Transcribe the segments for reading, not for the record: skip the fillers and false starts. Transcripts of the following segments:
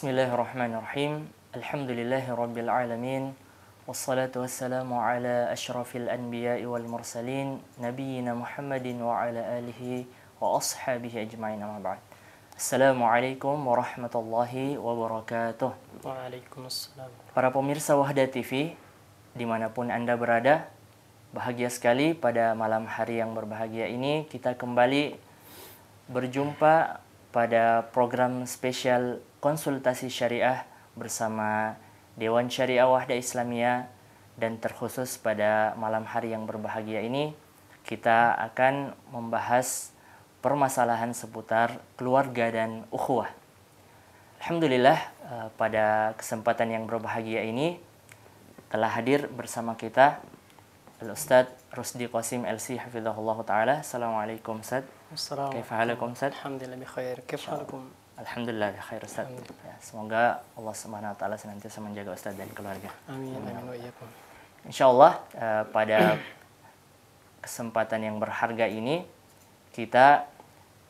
Bismillahirrahmanirrahim. Alhamdulillahirabbil alamin. Wassalatu wassalamu ala asyrafil anbiya'i wal mursalin nabiyyina Muhammadin wa ala alihi wa ashabihi ajma'in, amma ba'd. Assalamualaikum warahmatullahi wabarakatuh. Waalaikumsalam. Para pemirsa Wahda TV dimanapun Anda berada, bahagia sekali pada malam hari yang berbahagia ini kita kembali berjumpa pada program spesial konsultasi syariah bersama Dewan Syariah Wahda Islamiyah, dan terkhusus pada malam hari yang berbahagia ini kita akan membahas permasalahan seputar keluarga dan ukhuwah. Alhamdulillah, pada kesempatan yang berbahagia ini telah hadir bersama kita Al-Ustadz Rusdi Qasim LC hafizahullah ta'ala. Assalamualaikum Ustadz. Assalamualaikum. Kaifa halakum Ustadz? Alhamdulillah bi khair. Kaifa halakum? Alhamdulillah bi khair Ustadz. Ya, semoga Allah Subhanahu wa taala senantiasa menjaga Ustadz dan keluarga. Amin amin wa iyyakum. Insyaallah pada kesempatan yang berharga ini kita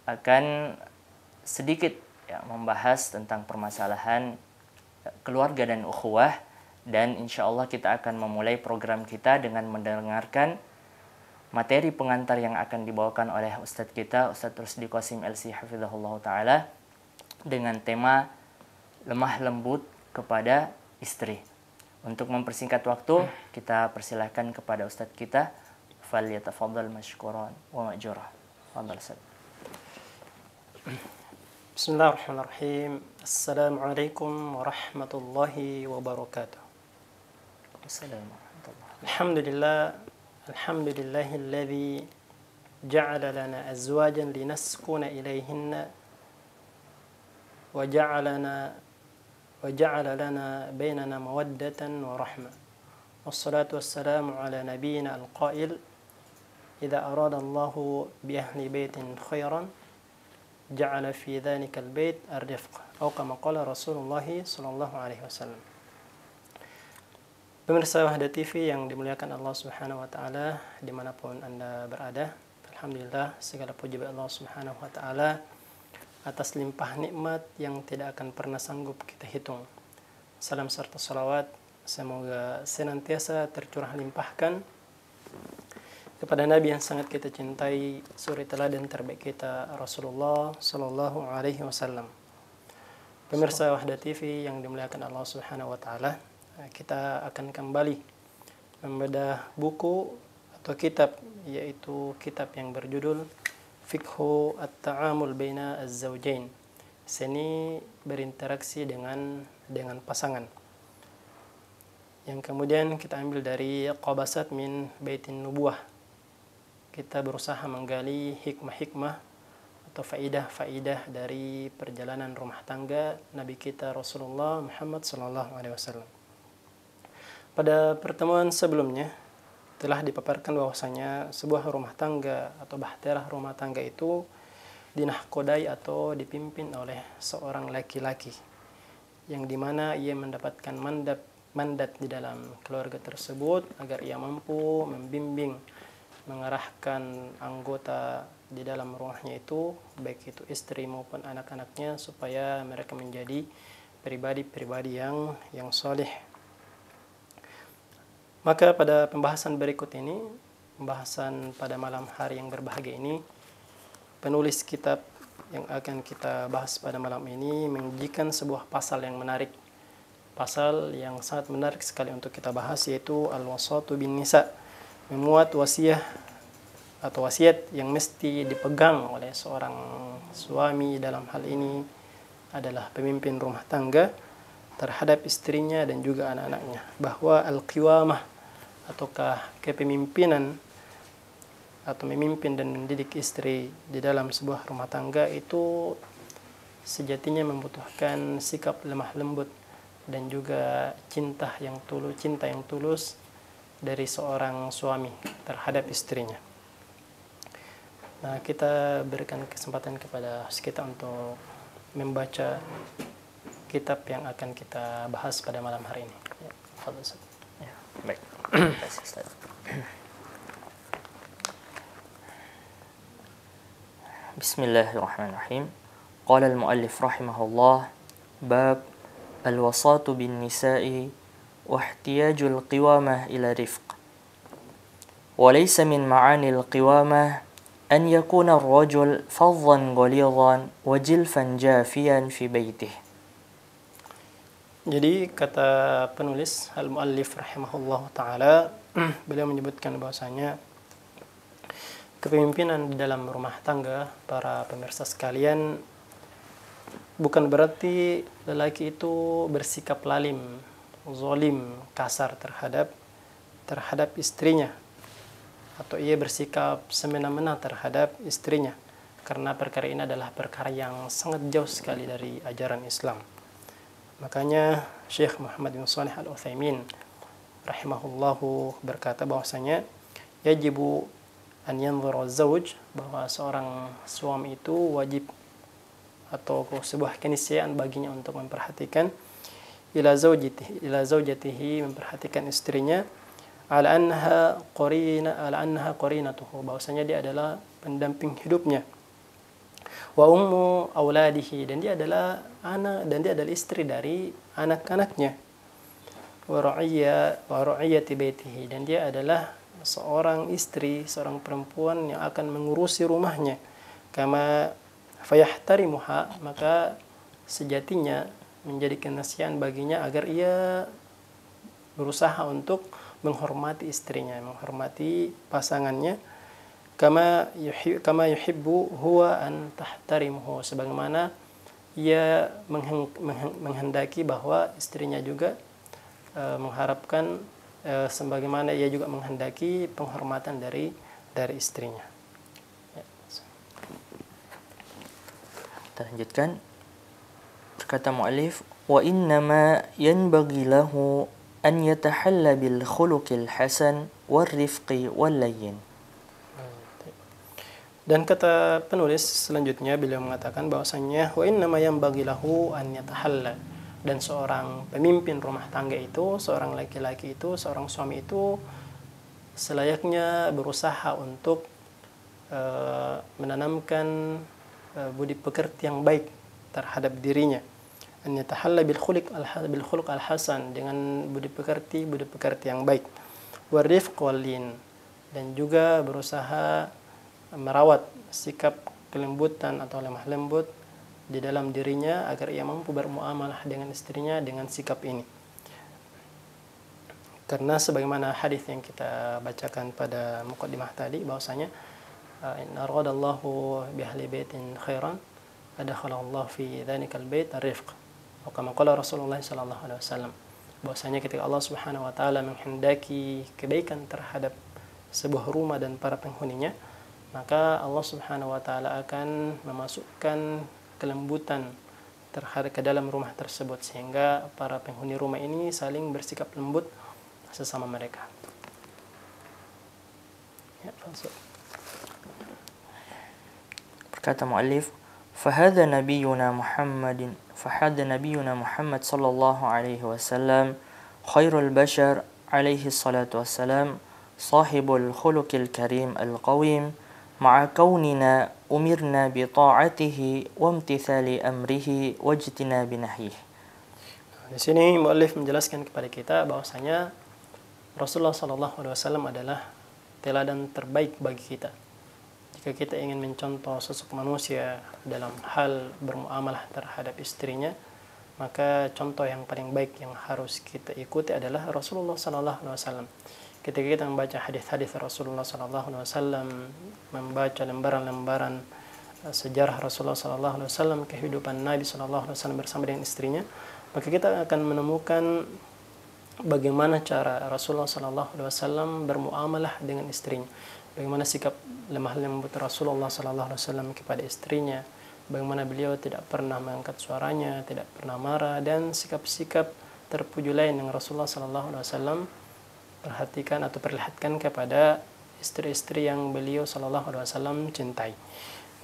akan sedikit membahas tentang permasalahan keluarga dan ukhuwah, dan insyaallah kita akan memulai program kita dengan mendengarkan materi pengantar yang akan dibawakan oleh Ustadz kita, Ustadz Rusdi Qasim LC hafizahullah ta'ala, dengan tema lemah lembut kepada istri. Untuk mempersingkat waktu, kita persilahkan kepada Ustadz kita, falyatafaddal mashkuran wa ma'jura. Fadhal Ustadz. Bismillahirrahmanirrahim. Assalamualaikum warahmatullahi wabarakatuh. Assalamualaikum warahmatullahi. Alhamdulillahilladzi ja'ala lana azwajan linaskuna ilayhinna wa ja'ala lana bainana mawaddatan wa rahmah. Wassalatu wassalamu ala nabiyyina al-qail idza arada Allahu bi ahli baitin khairan ja'ala fi dhalika al-bait ar-rifq, atau kama qala Rasulullah sallallahu alaihi wasallam. Pemirsa Wahda TV yang dimuliakan Allah Subhanahu wa taala dimanapun Anda berada, alhamdulillah segala puji bagi Allah Subhanahu wa taala atas limpah nikmat yang tidak akan pernah sanggup kita hitung. Salam serta salawat semoga senantiasa tercurah limpahkan kepada Nabi yang sangat kita cintai, suri teladan terbaik kita, Rasulullah sallallahu alaihi wasallam. Pemirsa Wahda TV yang dimuliakan Allah Subhanahu wa taala, kita akan kembali membedah buku atau kitab, yaitu kitab yang berjudul Fiqhu At-Ta'amul Baina Az-Zawjain, seni berinteraksi dengan pasangan, yang kemudian kita ambil dari Qabasat min Baitin Nubuwah. Kita berusaha menggali hikmah-hikmah atau faidah-faidah dari perjalanan rumah tangga Nabi kita Rasulullah Muhammad sallallahu alaihi wasallam. Pada pertemuan sebelumnya telah dipaparkan bahwasanya sebuah rumah tangga atau bahtera rumah tangga itu dinahkodai atau dipimpin oleh seorang laki-laki, yang dimana ia mendapatkan mandat di dalam keluarga tersebut agar ia mampu membimbing, mengarahkan anggota di dalam rumahnya itu, baik itu istri maupun anak-anaknya, supaya mereka menjadi pribadi-pribadi yang saleh. Maka pada pembahasan berikut ini, pembahasan pada malam hari yang berbahagia ini, penulis kitab yang akan kita bahas pada malam ini menyajikan sebuah pasal yang menarik. Pasal yang sangat menarik sekali untuk kita bahas, yaitu Al-Wasatu bin Nisa, memuat wasiat yang mesti dipegang oleh seorang suami dalam hal ini adalah pemimpin rumah tangga terhadap istrinya dan juga anak-anaknya, bahwa al-qiwamah ataukah kepemimpinan atau memimpin dan mendidik istri di dalam sebuah rumah tangga itu sejatinya membutuhkan sikap lemah lembut dan juga cinta yang tulus dari seorang suami terhadap istrinya. Nah, kita berikan kesempatan kepada kita untuk membaca kitab yang akan kita bahas pada malam hari ini. Ya, fadhil Ustaz. Ya, baik. Terima kasih Ustaz. Bismillahirrahmanirrahim. Qala al-muallif rahimahullah, bab الوصاة بالنساء واحتياج القوامة إلى رفق وليس من معاني القوامة أن يكون الرجل فظا غليظا وجلفا جافيا في بيته. Jadi kata penulis Al-Muallif rahimahullah ta'ala beliau menyebutkan bahwasanya kepemimpinan di dalam rumah tangga para pemirsa sekalian bukan berarti lelaki itu bersikap lalim, zalim, kasar terhadap istrinya atau ia bersikap semena-mena terhadap istrinya karena perkara ini adalah perkara yang sangat jauh sekali dari ajaran Islam. Makanya Syekh Muhammad bin Shalih Al-Utsaimin rahimahullahu berkata bahwasanya yajibu an yanzura az-zawj, bahwa seorang suami itu wajib atau sebuah keniscayaan baginya untuk memperhatikan ila zaujatihi, memperhatikan istrinya, ala annaha qarinatuhu, bahwasanya dia adalah pendamping hidupnya, wa ummu auladihi, dan dia adalah anak dan dia adalah istri dari anak-anaknya, wa ra'iyati baitihi, dan dia adalah seorang istri, seorang perempuan yang akan mengurusi rumahnya, kama fayahtarimuha, maka sejatinya menjadi kenasihan baginya agar ia berusaha untuk menghormati istrinya, menghormati pasangannya, kama yuhibbu huwa an tahtarimuhu, sebagaimana ia menghendaki bahwa istrinya juga mengharapkan sebagaimana ia juga menghendaki penghormatan dari istrinya. Kita lanjutkan. Berkata mu'allif, wa innama yanbaghi lahu an yatahalla bil khuluqil hasan wal rifqi wal layyin. Dan kata penulis selanjutnya beliau mengatakan bahwasanya wa innama yanbaghi lahu an yatahalla, dan seorang pemimpin rumah tangga itu, seorang laki-laki itu, seorang suami itu selayaknya berusaha untuk menanamkan budi pekerti yang baik terhadap dirinya, an yatahalla bil khuluq al hasan, dengan budi pekerti yang baik, wa rifq wal lin, dan juga berusaha merawat sikap kelembutan atau lemah lembut di dalam dirinya agar ia mampu bermuamalah dengan istrinya dengan sikap ini. Karena sebagaimana hadis yang kita bacakan pada muqaddimah tadi bahwasanya in aradallahu bi ahli baitin khairan adkhalallahu fi dzalikal bait ar-rifq, atau kama qala Rasulullah sallallahu alaihi wasallam, bahwasanya ketika Allah Subhanahu wa taala menghendaki kebaikan terhadap sebuah rumah dan para penghuninya, maka Allah Subhanahu wa taala akan memasukkan kelembutan terhadap ke dalam rumah tersebut sehingga para penghuni rumah ini saling bersikap lembut sesama mereka. Ya, berkata muallif, فهذا نبينا محمد صلى الله عليه وسلم خير البشر عليه الصلاة والسلام صاحب الخلق الكريم القويم مع كوننا أمرنا بطاعته وامتثال أمره واجتناب نهيه. Di sini muallif menjelaskan kepada kita bahwasanya Rasulullah SAW adalah teladan terbaik bagi kita. Jika kita ingin mencontoh sosok manusia dalam hal bermuamalah terhadap istrinya, maka contoh yang paling baik yang harus kita ikuti adalah Rasulullah SAW. Ketika kita membaca hadis-hadis Rasulullah SAW, membaca lembaran-lembaran sejarah Rasulullah SAW, kehidupan Nabi SAW bersama dengan istrinya, maka kita akan menemukan bagaimana cara Rasulullah SAW bermuamalah dengan istrinya, bagaimana sikap lemah lembut Rasulullah SAW kepada istrinya, bagaimana beliau tidak pernah mengangkat suaranya, tidak pernah marah, dan sikap-sikap terpuji lain yang Rasulullah SAW perhatikan atau perlihatkan kepada istri-istri yang beliau SAW cintai.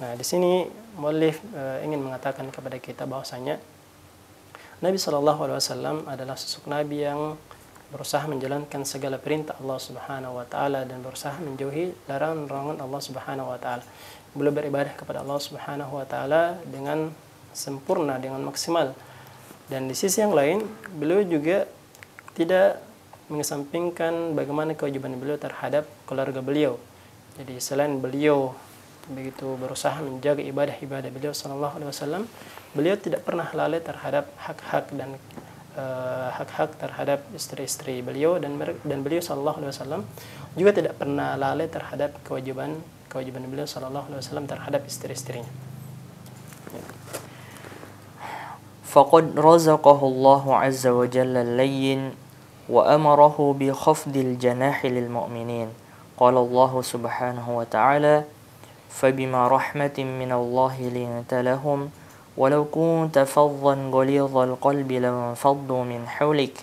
Nah, di sini muallif ingin mengatakan kepada kita bahwasanya Nabi SAW adalah sosok Nabi yang berusaha menjalankan segala perintah Allah Subhanahu wa taala dan berusaha menjauhi larangan-larangan Allah Subhanahu wa taala. Beliau beribadah kepada Allah Subhanahu wa taala dengan sempurna, dengan maksimal, Dan di sisi yang lain, beliau juga tidak mengesampingkan bagaimana kewajiban beliau terhadap keluarga beliau. Jadi selain beliau begitu berusaha menjaga ibadah-ibadah beliau sallallahu alaihi wasallam, beliau tidak pernah lalai terhadap hak-hak dan hak-hak terhadap istri-istri beliau, dan beliau sallallahu alaihi wasallam juga tidak pernah lalai terhadap kewajiban beliau sallallahu alaihi wasallam terhadap istri-istrinya. فقد رزقه الله عز وجل اللين وأمره بخفض الجناح للمؤمنين قال الله سبحانه وتعالى فبما رحمة من الله لنت لهم ولو كنت فظا غليظ القلب لانفضوا من حولك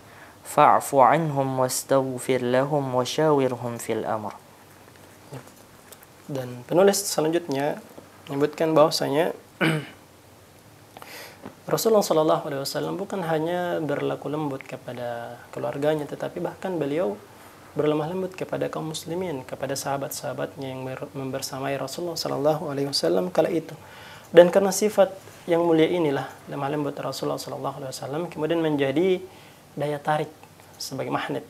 فاعف عنهم واستغفر لهم وشاورهم في الأمر. Dan penulis selanjutnya menyebutkan bahwasanya Rasulullah Shallallahu Alaihi Wasallam bukan hanya berlaku lembut kepada keluarganya, tetapi bahkan beliau berlemah lembut kepada kaum muslimin, kepada sahabat-sahabatnya yang membersamai Rasulullah Shallallahu Alaihi Wasallam kala itu. Dan karena sifat yang mulia inilah lemah lembut Rasulullah Shallallahu Alaihi Wasallam kemudian menjadi daya tarik sebagai magnet,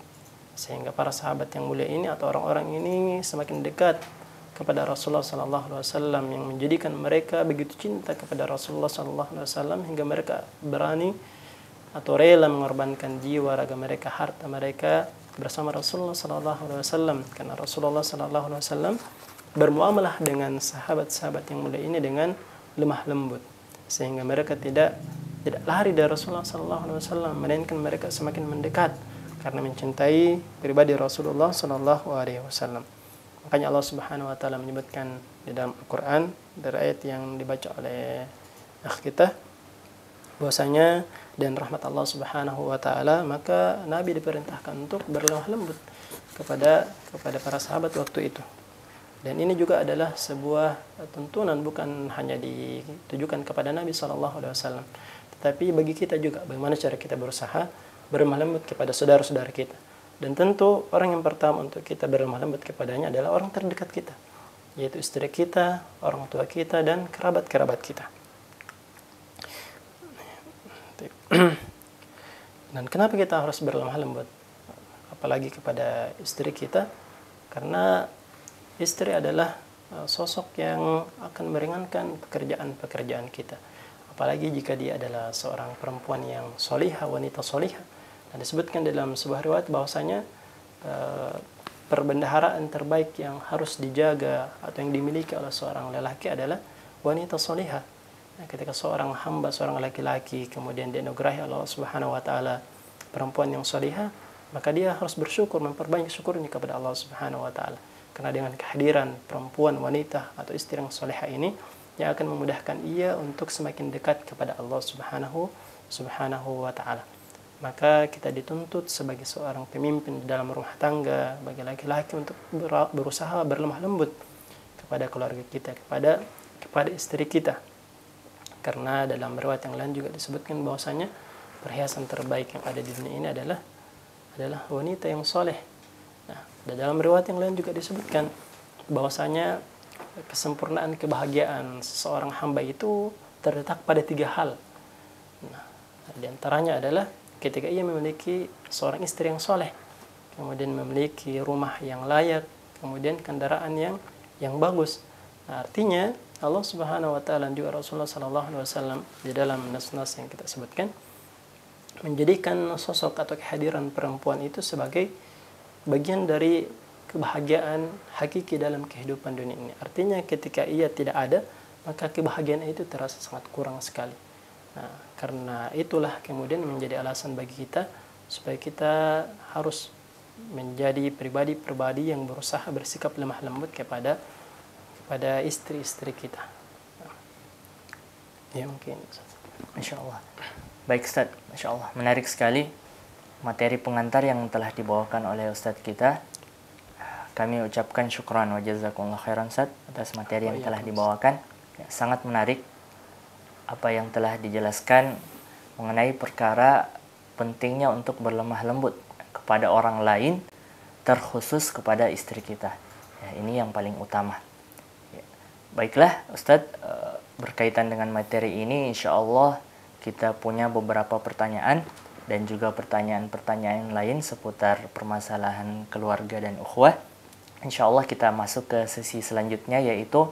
sehingga para sahabat yang mulia ini atau orang-orang ini semakin dekat kepada Rasulullah sallallahu alaihi wasallam, yang menjadikan mereka begitu cinta kepada Rasulullah sallallahu alaihi wasallam hingga mereka berani atau rela mengorbankan jiwa, raga mereka, harta mereka bersama Rasulullah sallallahu alaihi wasallam, karena Rasulullah sallallahu alaihi wasallam bermuamalah dengan sahabat-sahabat yang mulia ini dengan lemah lembut, sehingga mereka tidak lari dari Rasulullah sallallahu alaihi wasallam, melainkan mereka semakin mendekat karena mencintai pribadi Rasulullah sallallahu alaihi wasallam. Makanya Allah Subhanahu wa taala menyebutkan di dalam Al-Qur'an dari ayat yang dibaca oleh akh kita bahwasanya dan rahmat Allah Subhanahu wa taala, maka Nabi diperintahkan untuk berlemah lembut kepada para sahabat waktu itu. Dan ini juga adalah sebuah tuntunan, bukan hanya ditujukan kepada Nabi sallallahu alaihi wasallam, tetapi bagi kita juga, bagaimana cara kita berusaha berlemah lembut kepada saudara-saudara kita. Dan tentu orang yang pertama untuk kita berlemah lembut kepadanya adalah orang terdekat kita, yaitu istri kita, orang tua kita, dan kerabat-kerabat kita. Dan kenapa kita harus berlemah lembut? Apalagi kepada istri kita, karena istri adalah sosok yang akan meringankan pekerjaan-pekerjaan kita. Apalagi jika dia adalah seorang perempuan yang solihah, wanita solihah. Dan disebutkan dalam sebuah riwayat bahwasanya perbendaharaan terbaik yang harus dijaga atau yang dimiliki oleh seorang lelaki adalah wanita solihah. Nah, ketika seorang hamba, seorang laki-laki kemudian dianugerahi Allah Subhanahu wa taala perempuan yang solihah, maka dia harus bersyukur, memperbanyak syukurnya kepada Allah Subhanahu wa taala. Karena dengan kehadiran perempuan, wanita atau istri yang solihah ini yang akan memudahkan ia untuk semakin dekat kepada Allah Subhanahu wa taala. Maka kita dituntut sebagai seorang pemimpin dalam rumah tangga, bagi laki-laki untuk berusaha berlemah lembut kepada keluarga kita, kepada istri kita. Karena dalam riwayat yang lain juga disebutkan bahwasanya perhiasan terbaik yang ada di dunia ini adalah wanita yang soleh. Nah, dalam riwayat yang lain juga disebutkan bahwasanya kesempurnaan kebahagiaan seorang hamba itu terletak pada 3 hal. Nah, di antaranya adalah ketika ia memiliki seorang istri yang soleh, kemudian memiliki rumah yang layak, kemudian kendaraan yang bagus. Nah, artinya Allah Subhanahu wa taala dan juga Rasulullah sallallahu alaihi wasallam di dalam nas-nas yang kita sebutkan menjadikan sosok atau kehadiran perempuan itu sebagai bagian dari kebahagiaan hakiki dalam kehidupan dunia ini. Artinya ketika ia tidak ada, maka kebahagiaan itu terasa sangat kurang sekali. Nah, karena itulah kemudian menjadi alasan bagi kita supaya kita harus menjadi pribadi-pribadi yang berusaha bersikap lemah lembut kepada istri-istri kita. Ya mungkin. Masya Allah. Baik Ustaz, Masya Allah. Menarik sekali materi pengantar yang telah dibawakan oleh Ustaz kita. Kami ucapkan syukran wa jazakumullah khairan Ustaz atas materi yang telah dibawakan. Ya, sangat menarik apa yang telah dijelaskan mengenai perkara pentingnya untuk berlemah lembut kepada orang lain, terkhusus kepada istri kita. Ya, ini yang paling utama. Ya. Baiklah Ustadz, berkaitan dengan materi ini insya Allah kita punya beberapa pertanyaan dan juga pertanyaan-pertanyaan lain seputar permasalahan keluarga dan ukhuwah. Insya Allah kita masuk ke sesi selanjutnya, yaitu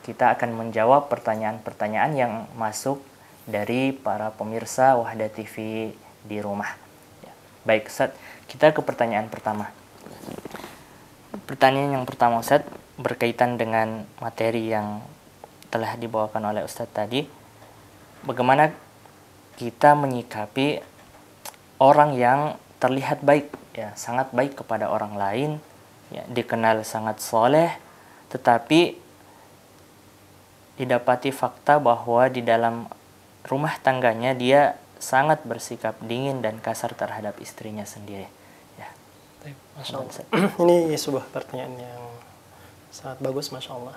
kita akan menjawab pertanyaan-pertanyaan yang masuk dari para pemirsa Wahda TV di rumah. Ya. Baik Ustaz, kita ke pertanyaan pertama. Pertanyaan yang pertama Ustaz berkaitan dengan materi yang telah dibawakan oleh Ustaz tadi. Bagaimana kita menyikapi orang yang terlihat baik, ya, sangat baik kepada orang lain, ya, dikenal sangat soleh, tetapi didapati fakta bahwa di dalam rumah tangganya dia sangat bersikap dingin dan kasar terhadap istrinya sendiri. Ya. Masya Allah. Ini sebuah pertanyaan yang sangat bagus, Masya Allah.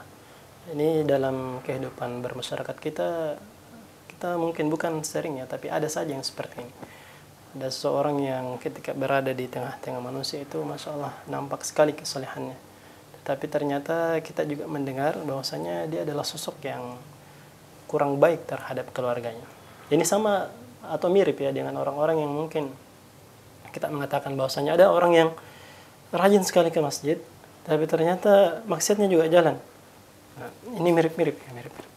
Ini dalam kehidupan bermasyarakat kita mungkin bukan sering ya, tapi ada saja yang seperti ini. Ada seseorang yang ketika berada di tengah-tengah manusia itu, Masya Allah, nampak sekali kesolehannya. Tetapi ternyata kita juga mendengar bahwasanya dia adalah sosok yang kurang baik terhadap keluarganya. Ini sama atau mirip ya dengan orang-orang yang mungkin kita mengatakan bahwasanya ada orang yang rajin sekali ke masjid, tapi ternyata maksiatnya juga jalan. Nah, ini mirip-mirip ya, mirip-mirip.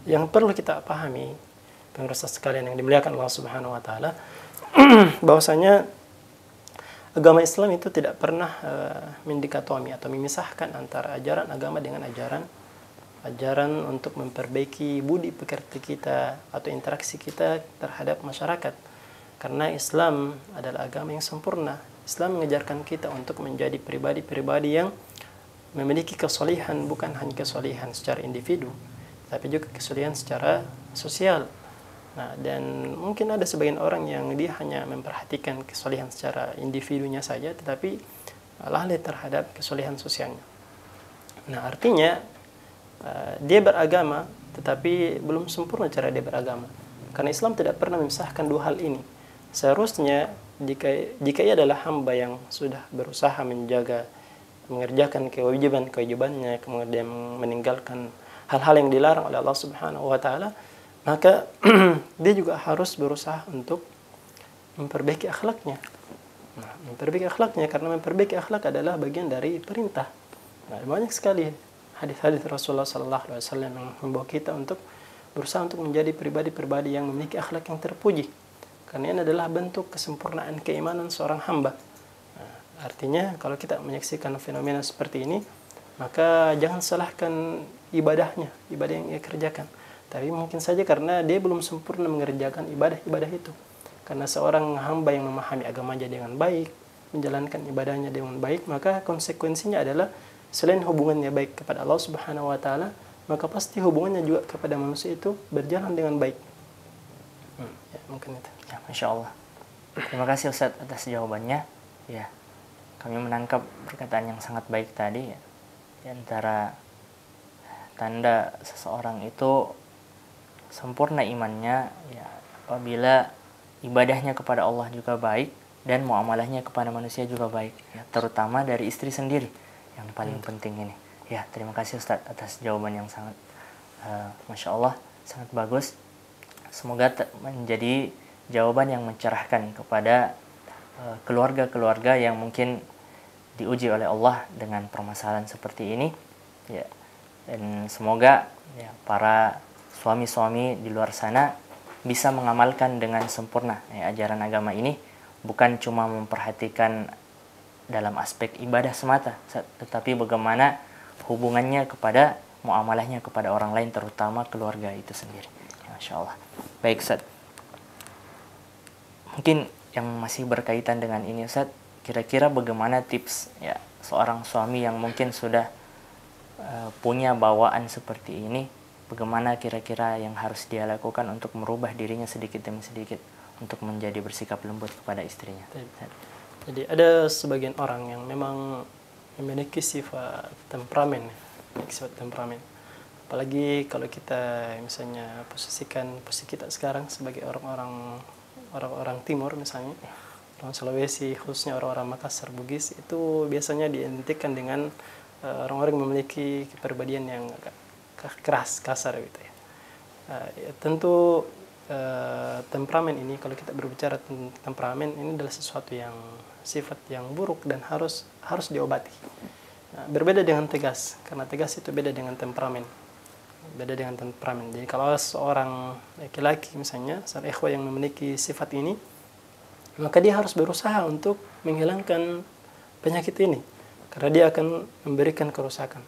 Yang perlu kita pahami, pemirsa sekalian yang dimuliakan Allah Subhanahu wa taala, bahwasanya agama Islam itu tidak pernah mendikotomi atau memisahkan antara ajaran agama dengan ajaran untuk memperbaiki budi pekerti kita atau interaksi kita terhadap masyarakat. Karena Islam adalah agama yang sempurna. Islam mengajarkan kita untuk menjadi pribadi-pribadi yang memiliki kesolehan, bukan hanya kesolehan secara individu, tapi juga kesolehan secara sosial. Nah, dan mungkin ada sebagian orang yang dia hanya memperhatikan kesolehan secara individunya saja, tetapi lalai terhadap kesolehan sosialnya. Nah, artinya dia beragama, tetapi belum sempurna cara dia beragama. Karena Islam tidak pernah memisahkan dua hal ini. Seharusnya jika ia adalah hamba yang sudah berusaha mengerjakan kewajibannya, kemudian meninggalkan hal-hal yang dilarang oleh Allah Subhanahu wa taala, maka dia juga harus berusaha untuk memperbaiki akhlaknya. Nah, memperbaiki akhlaknya, karena memperbaiki akhlak adalah bagian dari perintah. Nah, banyak sekali hadis-hadis Rasulullah sallallahu alaihi wasallam yang membawa kita untuk berusaha untuk menjadi pribadi-pribadi yang memiliki akhlak yang terpuji. Karena ini adalah bentuk kesempurnaan keimanan seorang hamba. Artinya kalau kita menyaksikan fenomena seperti ini, maka jangan salahkan ibadah yang ia kerjakan. Tapi mungkin saja karena dia belum sempurna mengerjakan ibadah itu. Karena seorang hamba yang memahami agamanya dengan baik, menjalankan ibadahnya dengan baik, maka konsekuensinya adalah selain hubungannya baik kepada Allah Subhanahu wa taala, maka pasti hubungannya juga kepada manusia itu berjalan dengan baik. Ya, mungkin itu. Ya, Masya Allah. Terima kasih Ustaz atas jawabannya. Ya. Kami menangkap perkataan yang sangat baik tadi, ya. Di antara tanda seseorang itu sempurna imannya, ya, apabila ibadahnya kepada Allah juga baik dan muamalahnya kepada manusia juga baik, ya, terutama dari istri sendiri yang paling penting ini. Ya, terima kasih Ustaz atas jawaban yang sangat Masya Allah, sangat bagus. Semoga menjadi jawaban yang mencerahkan kepada keluarga-keluarga yang mungkin diuji oleh Allah dengan permasalahan seperti ini, ya. Dan semoga, ya, para suami-suami di luar sana bisa mengamalkan dengan sempurna, ya, ajaran agama ini, bukan cuma memperhatikan dalam aspek ibadah semata, tetapi bagaimana hubungannya kepada muamalahnya kepada orang lain, terutama keluarga itu sendiri. Ya, Masya Allah. Baik Ustaz, mungkin yang masih berkaitan dengan ini Ustaz, kira-kira bagaimana tips, ya, seorang suami yang mungkin sudah punya bawaan seperti ini, bagaimana kira-kira yang harus dia lakukan untuk merubah dirinya sedikit demi sedikit untuk menjadi bersikap lembut kepada istrinya. Jadi ada sebagian orang yang memang memiliki sifat temperamen. Apalagi kalau kita misalnya posisikan posisi kita sekarang sebagai orang-orang timur misalnya, orang Sulawesi, khususnya orang-orang Makassar, Bugis, itu biasanya diidentikan dengan orang-orang yang memiliki kepribadian yang agak keras, kasar gitu ya. Tentu temperamen ini, kalau kita berbicara tentang temperamen, ini adalah sesuatu yang sifat yang buruk dan harus diobati. Berbeda dengan tegas, karena tegas itu beda dengan temperamen. Beda dengan temperamen. Jadi kalau seorang laki-laki misalnya, seorang ikhwah yang memiliki sifat ini, maka dia harus berusaha untuk menghilangkan penyakit ini, karena dia akan memberikan kerusakan.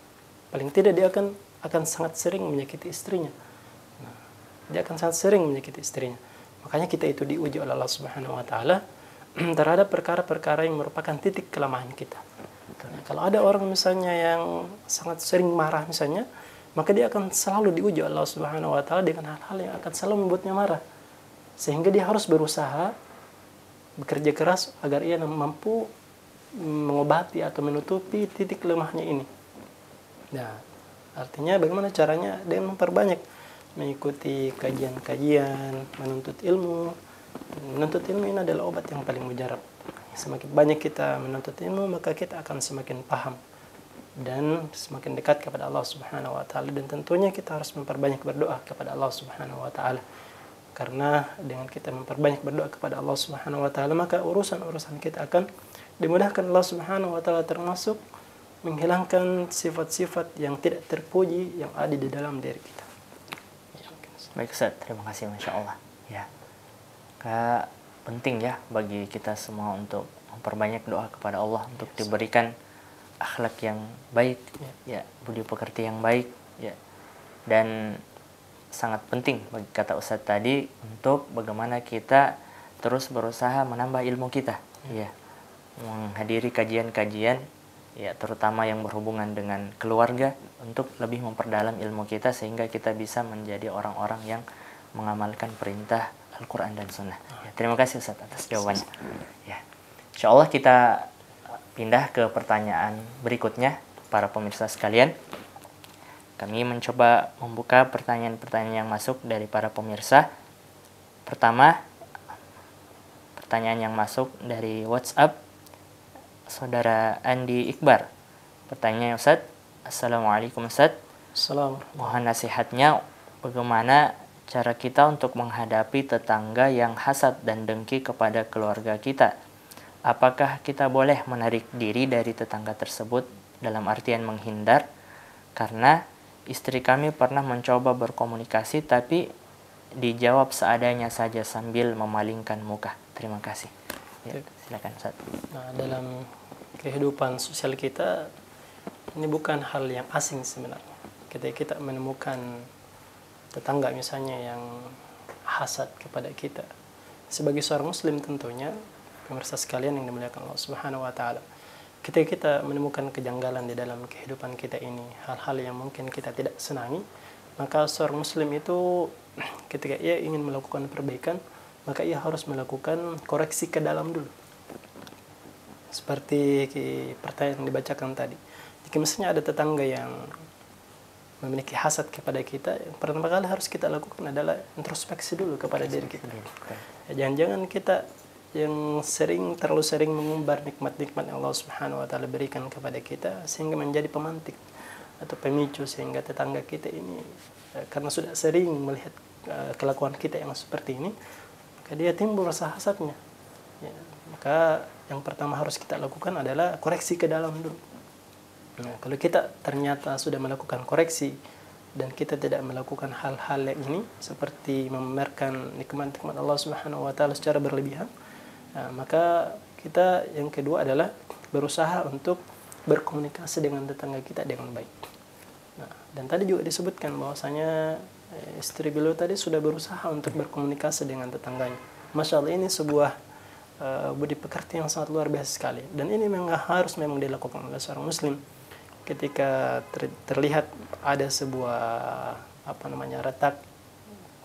Paling tidak dia akan sangat sering menyakiti istrinya. Dia akan sangat sering menyakiti istrinya. Makanya kita itu diuji oleh Allah Subhanahu wa taala terhadap perkara-perkara yang merupakan titik kelemahan kita. Nah, kalau ada orang misalnya yang sangat sering marah misalnya, maka dia akan selalu diuji oleh Allah Subhanahu wa taala dengan hal-hal yang akan selalu membuatnya marah. Sehingga dia harus berusaha bekerja keras agar ia mampu mengobati atau menutupi titik lemahnya ini. Nah, artinya bagaimana caranya? Dengan memperbanyak mengikuti kajian-kajian, menuntut ilmu. Menuntut ilmu ini adalah obat yang paling mujarab. Semakin banyak kita menuntut ilmu, maka kita akan semakin paham dan semakin dekat kepada Allah Subhanahu wa taala, dan tentunya kita harus memperbanyak berdoa kepada Allah Subhanahu wa taala. Karena dengan kita memperbanyak berdoa kepada Allah Subhanahu wa taala, maka urusan-urusan kita akan dimudahkan Allah Subhanahu wa taala, termasuk menghilangkan sifat-sifat yang tidak terpuji yang ada di dalam diri kita. Baik Ustaz, terima kasih, Masya Allah. Ya, Kak, penting ya bagi kita semua untuk memperbanyak doa kepada Allah untuk diberikan akhlak yang baik, ya, budi pekerti yang baik, ya, dan sangat penting bagi kata Ustaz tadi untuk bagaimana kita terus berusaha menambah ilmu kita, ya, menghadiri kajian-kajian, ya, terutama yang berhubungan dengan keluarga, untuk lebih memperdalam ilmu kita sehingga kita bisa menjadi orang-orang yang mengamalkan perintah Al-Quran dan Sunnah. Ya, terima kasih Ustaz atas jawabannya. Ya, insya Allah kita pindah ke pertanyaan berikutnya, para pemirsa sekalian. Kami mencoba membuka pertanyaan-pertanyaan yang masuk dari para pemirsa. Pertama, pertanyaan yang masuk dari WhatsApp Saudara Andi Iqbar. Pertanyaannya, Ustaz, Assalamualaikum Ustaz. Assalamualaikum. Mohon nasihatnya bagaimana cara kita untuk menghadapi tetangga yang hasad dan dengki kepada keluarga kita. Apakah kita boleh menarik diri dari tetangga tersebut dalam artian menghindar? Karena istri kami pernah mencoba berkomunikasi tapi dijawab seadanya saja sambil memalingkan muka. Terima kasih. Ya, silakan Ustaz. Nah, dalam kehidupan sosial kita ini bukan hal yang asing sebenarnya. Ketika kita menemukan tetangga misalnya yang hasad kepada kita, sebagai seorang muslim tentunya, pemirsa sekalian yang dimuliakan Allah Subhanahu wa taala, ketika kita menemukan kejanggalan di dalam kehidupan kita ini, hal-hal yang mungkin kita tidak senangi, maka seorang muslim itu ketika ia ingin melakukan perbaikan, maka ia harus melakukan koreksi ke dalam dulu. Seperti pertanyaan yang dibacakan tadi. Jika misalnya ada tetangga yang memiliki hasad kepada kita, yang pertama kali harus kita lakukan adalah introspeksi dulu kepada diri kita. Jangan-jangan kita yang terlalu sering mengumbar nikmat-nikmat yang Allah Subhanahu wa taala berikan kepada kita sehingga menjadi pemantik atau pemicu sehingga tetangga kita ini karena sudah sering melihat kelakuan kita yang seperti ini, maka dia timbul rasa hasadnya. Ya, maka yang pertama harus kita lakukan adalah koreksi ke dalam dulu. Nah, kalau kita ternyata sudah melakukan koreksi dan kita tidak melakukan hal-hal yang ini seperti memamerkan nikmat-nikmat Allah Subhanahu wa taala secara berlebihan, nah, maka kita yang kedua adalah berusaha untuk berkomunikasi dengan tetangga kita dengan baik. Nah, dan tadi juga disebutkan bahwasanya istri beliau tadi sudah berusaha untuk berkomunikasi dengan tetangganya. Masya Allah, ini sebuah budi pekerti yang sangat luar biasa sekali, dan ini memang harus dilakukan oleh seorang muslim. Ketika terlihat ada sebuah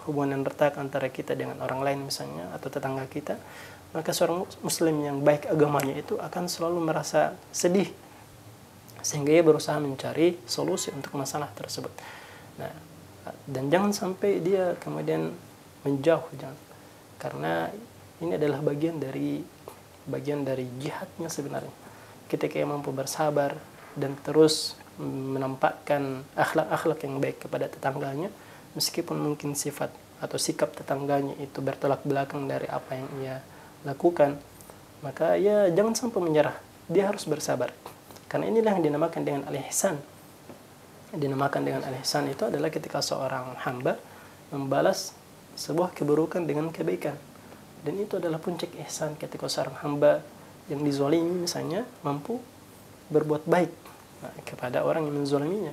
hubungan retak antara kita dengan orang lain misalnya atau tetangga kita, maka seorang muslim yang baik agamanya itu akan selalu merasa sedih sehingga ia berusaha mencari solusi untuk masalah tersebut. Nah, dan jangan sampai dia kemudian menjauh, jangan, karena ini adalah bagian dari jihadnya sebenarnya. Ketika ia mampu bersabar dan terus menampakkan akhlak-akhlak yang baik kepada tetangganya, meskipun mungkin sifat atau sikap tetangganya itu bertolak belakang dari apa yang ia lakukan, maka ya jangan sampai menyerah. Dia harus bersabar. Karena inilah yang dinamakan dengan al-ihsan. Dinamakan dengan al-ihsan itu adalah ketika seorang hamba membalas sebuah keburukan dengan kebaikan. Dan itu adalah puncak ihsan ketika seorang hamba yang dizalimi misalnya mampu berbuat baik kepada orang yang menzaliminya.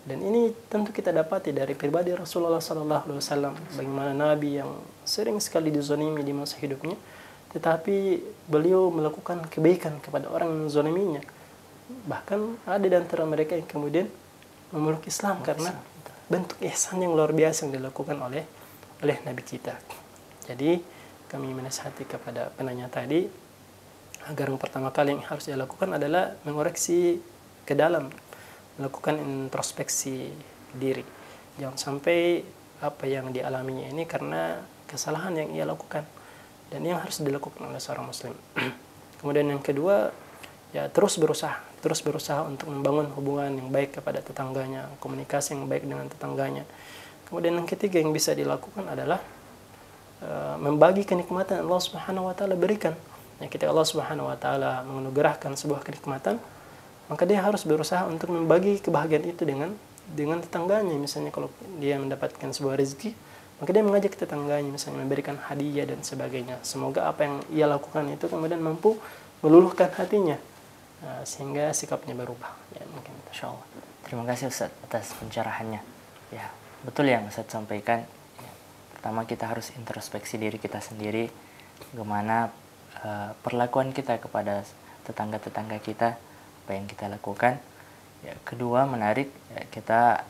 Dan ini tentu kita dapati dari pribadi Rasulullah SAW, bagaimana Nabi yang sering sekali dizalimi di masa hidupnya, tetapi beliau melakukan kebaikan kepada orang yang menzaliminya. Bahkan ada di antara mereka yang kemudian memeluk Islam karena bentuk ihsan yang luar biasa yang dilakukan oleh Nabi kita. Jadi kami menasihati kepada penanya tadi agar yang pertama kali yang harus dilakukan adalah mengoreksi ke dalam, melakukan introspeksi diri. Jangan sampai apa yang dialaminya ini karena kesalahan yang ia lakukan, dan yang harus dilakukan oleh seorang muslim. Kemudian yang kedua, ya terus berusaha untuk membangun hubungan yang baik kepada tetangganya, komunikasi yang baik dengan tetangganya. Kemudian yang ketiga yang bisa dilakukan adalah membagi kenikmatan Allah Subhanahu wa taala berikan. Ya, ketika Allah Subhanahu wa taala menganugerahkan sebuah kenikmatan, maka dia harus berusaha untuk membagi kebahagiaan itu dengan tetangganya. Misalnya kalau dia mendapatkan sebuah rezeki, maka dia mengajak tetangganya, misalnya memberikan hadiah dan sebagainya. Semoga apa yang ia lakukan itu kemudian mampu meluluhkan hatinya, sehingga sikapnya berubah. Ya, mungkin Insya Allah. Terima kasih Ustaz atas pencerahannya. Ya, betul yang Ustaz sampaikan. Ya, pertama kita harus introspeksi diri kita sendiri, bagaimana perlakuan kita kepada tetangga-tetangga kita, apa yang kita lakukan. Ya, kedua, menarik, ya, kita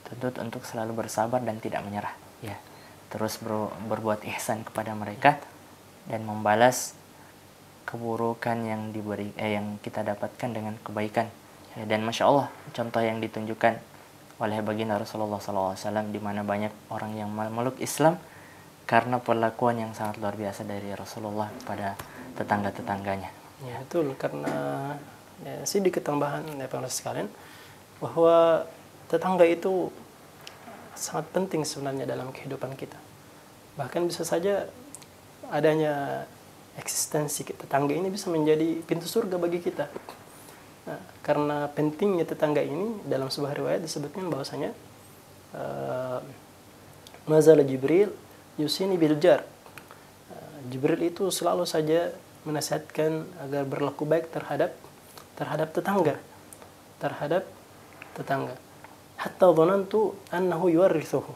dituntut untuk selalu bersabar dan tidak menyerah. Ya, terus berbuat ihsan kepada mereka dan membalas keburukan yang yang kita dapatkan dengan kebaikan. Ya, dan masya Allah, contoh yang ditunjukkan oleh baginda Rasulullah SAW, di mana banyak orang yang memeluk Islam karena perlakuan yang sangat luar biasa dari Rasulullah kepada tetangga-tetangganya. Ya, betul, karena sedikit tambahan ya pemirsa sekalian, bahwa tetangga itu sangat penting sebenarnya dalam kehidupan kita. Bahkan bisa saja adanya eksistensi tetangga ini bisa menjadi pintu surga bagi kita. Nah, karena pentingnya tetangga ini, dalam sebuah riwayat disebutkan bahwasanya Mazal Jibril yusini bil jar. Jibril itu selalu saja menasihatkan agar berlaku baik terhadap tetangga. Hatta dhanantu annahu yuwarrithuhu.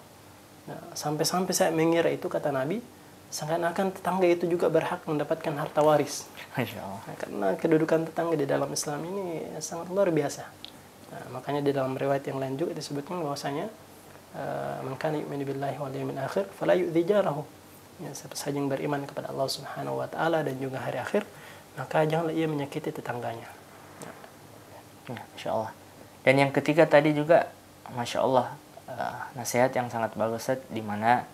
Nah, sampai-sampai saya mengira itu, kata Nabi, seakan-akan tetangga itu juga berhak mendapatkan harta waris. Masya Allah. Nah, karena kedudukan tetangga di dalam Islam ini sangat luar biasa. Nah, makanya di dalam riwayat yang lain juga disebutkan bahwasanya man kana yu'minu billahi wal yawmil akhir fala yu'dhi jarahu. Ya, siapa saja yang beriman kepada Allah Subhanahu wa taala dan juga hari akhir, maka janganlah ia menyakiti tetangganya. Ya, Masya Allah. Dan yang ketiga tadi juga, Masya Allah, nasihat yang sangat bagus, di mana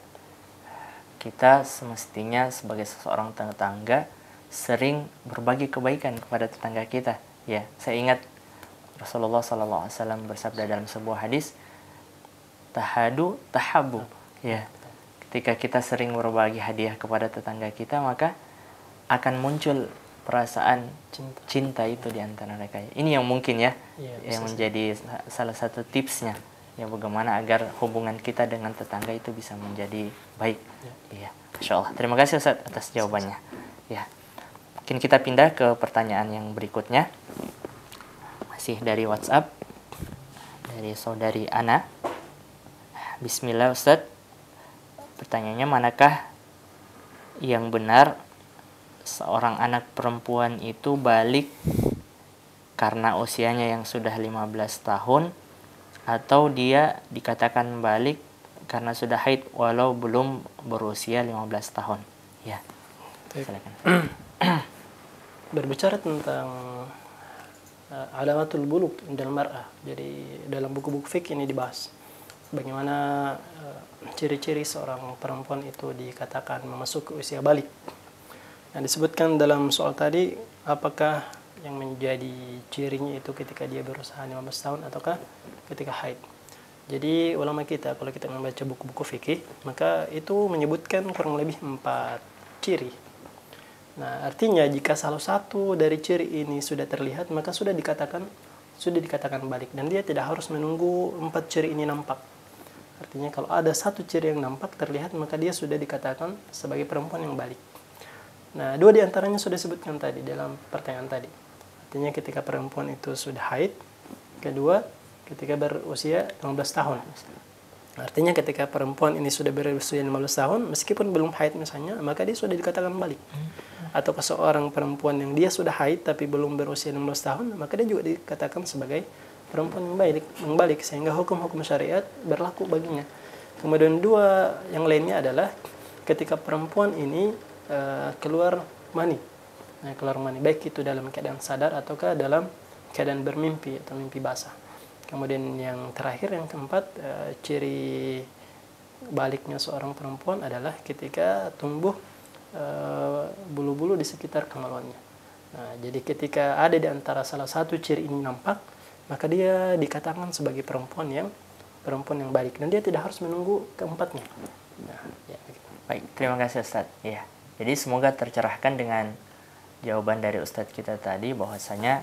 kita semestinya sebagai seorang tetangga sering berbagi kebaikan kepada tetangga kita. Ya, saya ingat Rasulullah SAW bersabda dalam sebuah hadis, tahadu tahabu. Ya, ketika kita sering berbagi hadiah kepada tetangga kita, maka akan muncul perasaan cinta itu di antara mereka. Ini yang mungkin yang menjadi salah satu tipsnya, ya, bagaimana agar hubungan kita dengan tetangga itu bisa menjadi baik. Iya, Masya Allah. Terima kasih Ustaz atas jawabannya. Ya, mungkin kita pindah ke pertanyaan yang berikutnya, masih dari WhatsApp, dari saudari Ana. Bismillah Ustaz, pertanyaannya, manakah yang benar seorang anak perempuan itu balik karena usianya yang sudah 15 tahun, atau dia dikatakan balik karena sudah haid walau belum berusia 15 tahun? Ya, silakan. Berbicara tentang alamatul bulugh dalam mar'ah. Jadi dalam buku-buku fikih ini dibahas bagaimana ciri-ciri seorang perempuan itu dikatakan memasuki usia balik. Nah, disebutkan dalam soal tadi, apakah yang menjadi cirinya itu ketika dia berusaha 15 tahun ataukah ketika haid. Jadi ulama kita kalau kita membaca buku-buku fikih, maka itu menyebutkan kurang lebih 4 ciri. Nah, artinya jika salah satu dari ciri ini sudah terlihat, maka sudah dikatakan balik, dan dia tidak harus menunggu 4 ciri ini nampak. Artinya kalau ada satu ciri yang nampak terlihat, maka dia sudah dikatakan sebagai perempuan yang balik. Nah, 2 di antaranya sudah disebutkan tadi dalam pertanyaan tadi. Artinya ketika perempuan itu sudah haid, kedua ketika berusia 15 tahun. Artinya ketika perempuan ini sudah berusia 15 tahun, meskipun belum haid misalnya, maka dia sudah dikatakan balik. Atau seorang perempuan yang dia sudah haid tapi belum berusia 16 tahun, maka dia juga dikatakan sebagai perempuan yang balik, sehingga hukum-hukum syariat berlaku baginya. Kemudian 2 yang lainnya adalah ketika perempuan ini keluar mani. Keluar mani, baik itu dalam keadaan sadar ataukah dalam keadaan bermimpi atau mimpi basah. Kemudian yang terakhir, yang keempat, ciri baliknya seorang perempuan adalah ketika tumbuh bulu-bulu di sekitar kemaluannya. Nah, jadi ketika ada di antara salah satu ciri ini nampak, maka dia dikatakan sebagai perempuan yang balik, dan dia tidak harus menunggu keempatnya. Nah, ya. Baik, terima kasih Ustadz. Ya, jadi semoga tercerahkan dengan jawaban dari Ustadz kita tadi, bahwasanya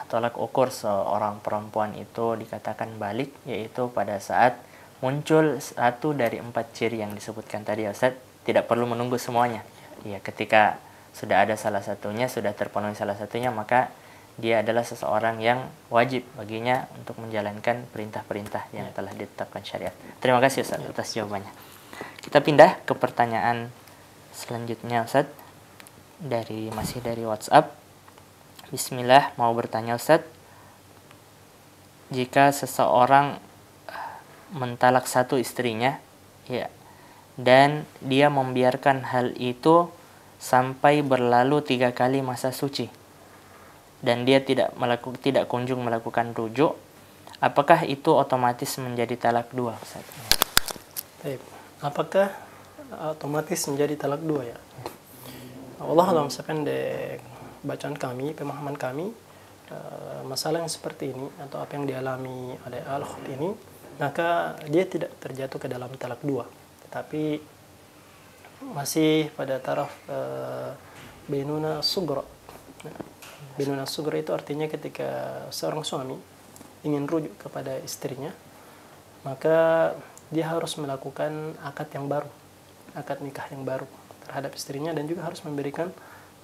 tolak ukur seorang perempuan itu dikatakan balik, yaitu pada saat muncul satu dari 4 ciri yang disebutkan tadi ya Ustaz. Tidak perlu menunggu semuanya. Ya, ketika sudah ada salah satunya, sudah terpenuhi salah satunya, maka dia adalah seseorang yang wajib baginya untuk menjalankan perintah-perintah yang telah ditetapkan syariat. Terima kasih Ustaz atas jawabannya. Kita pindah ke pertanyaan selanjutnya Ustaz, masih dari WhatsApp. Bismillah, mau bertanya Ustaz, jika seseorang mentalak satu istrinya, ya, dan dia membiarkan hal itu sampai berlalu 3 kali masa suci, dan dia tidak kunjung melakukan rujuk, apakah itu otomatis menjadi talak 2 Ustaz? Baik. Apakah otomatis menjadi talak 2 ya? Allah alam, sependek bacaan kami, pemahaman kami, masalah yang seperti ini atau apa yang dialami oleh al-ukht ini, maka dia tidak terjatuh ke dalam talak 2, tetapi masih pada taraf bainuna sugra. Bainuna sugra itu artinya ketika seorang suami ingin rujuk kepada istrinya, maka dia harus melakukan akad yang baru, akad nikah yang baru terhadap istrinya, dan juga harus memberikan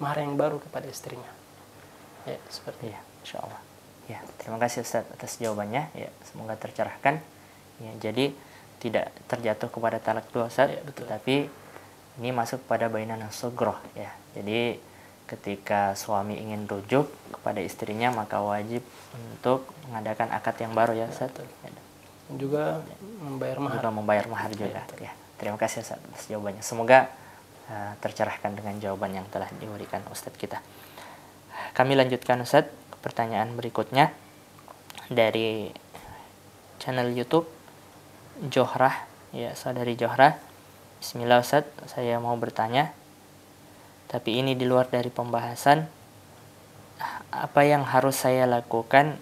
mahar yang baru kepada istrinya. Ya, seperti ya, insyaallah. Ya, terima kasih Ustaz atas jawabannya. Ya, semoga tercerahkan. Ya, jadi tidak terjatuh kepada talak 2 Ustaz, ya, tetapi ini masuk pada bainana sugroh ya. Jadi ketika suami ingin rujuk kepada istrinya, maka wajib untuk mengadakan akad yang baru ya Ustaz. Ya, juga membayar mahar. Juga membayar mahar juga. Ya, terima kasih Ustaz atas jawabannya. Semoga tercerahkan dengan jawaban yang telah diberikan Ustadz kita. Kami lanjutkan Ustadz ke pertanyaan berikutnya dari channel YouTube Johrah, ya, saudari Johrah. Bismillah Ustadz, saya mau bertanya, tapi ini di luar dari pembahasan. Apa yang harus saya lakukan?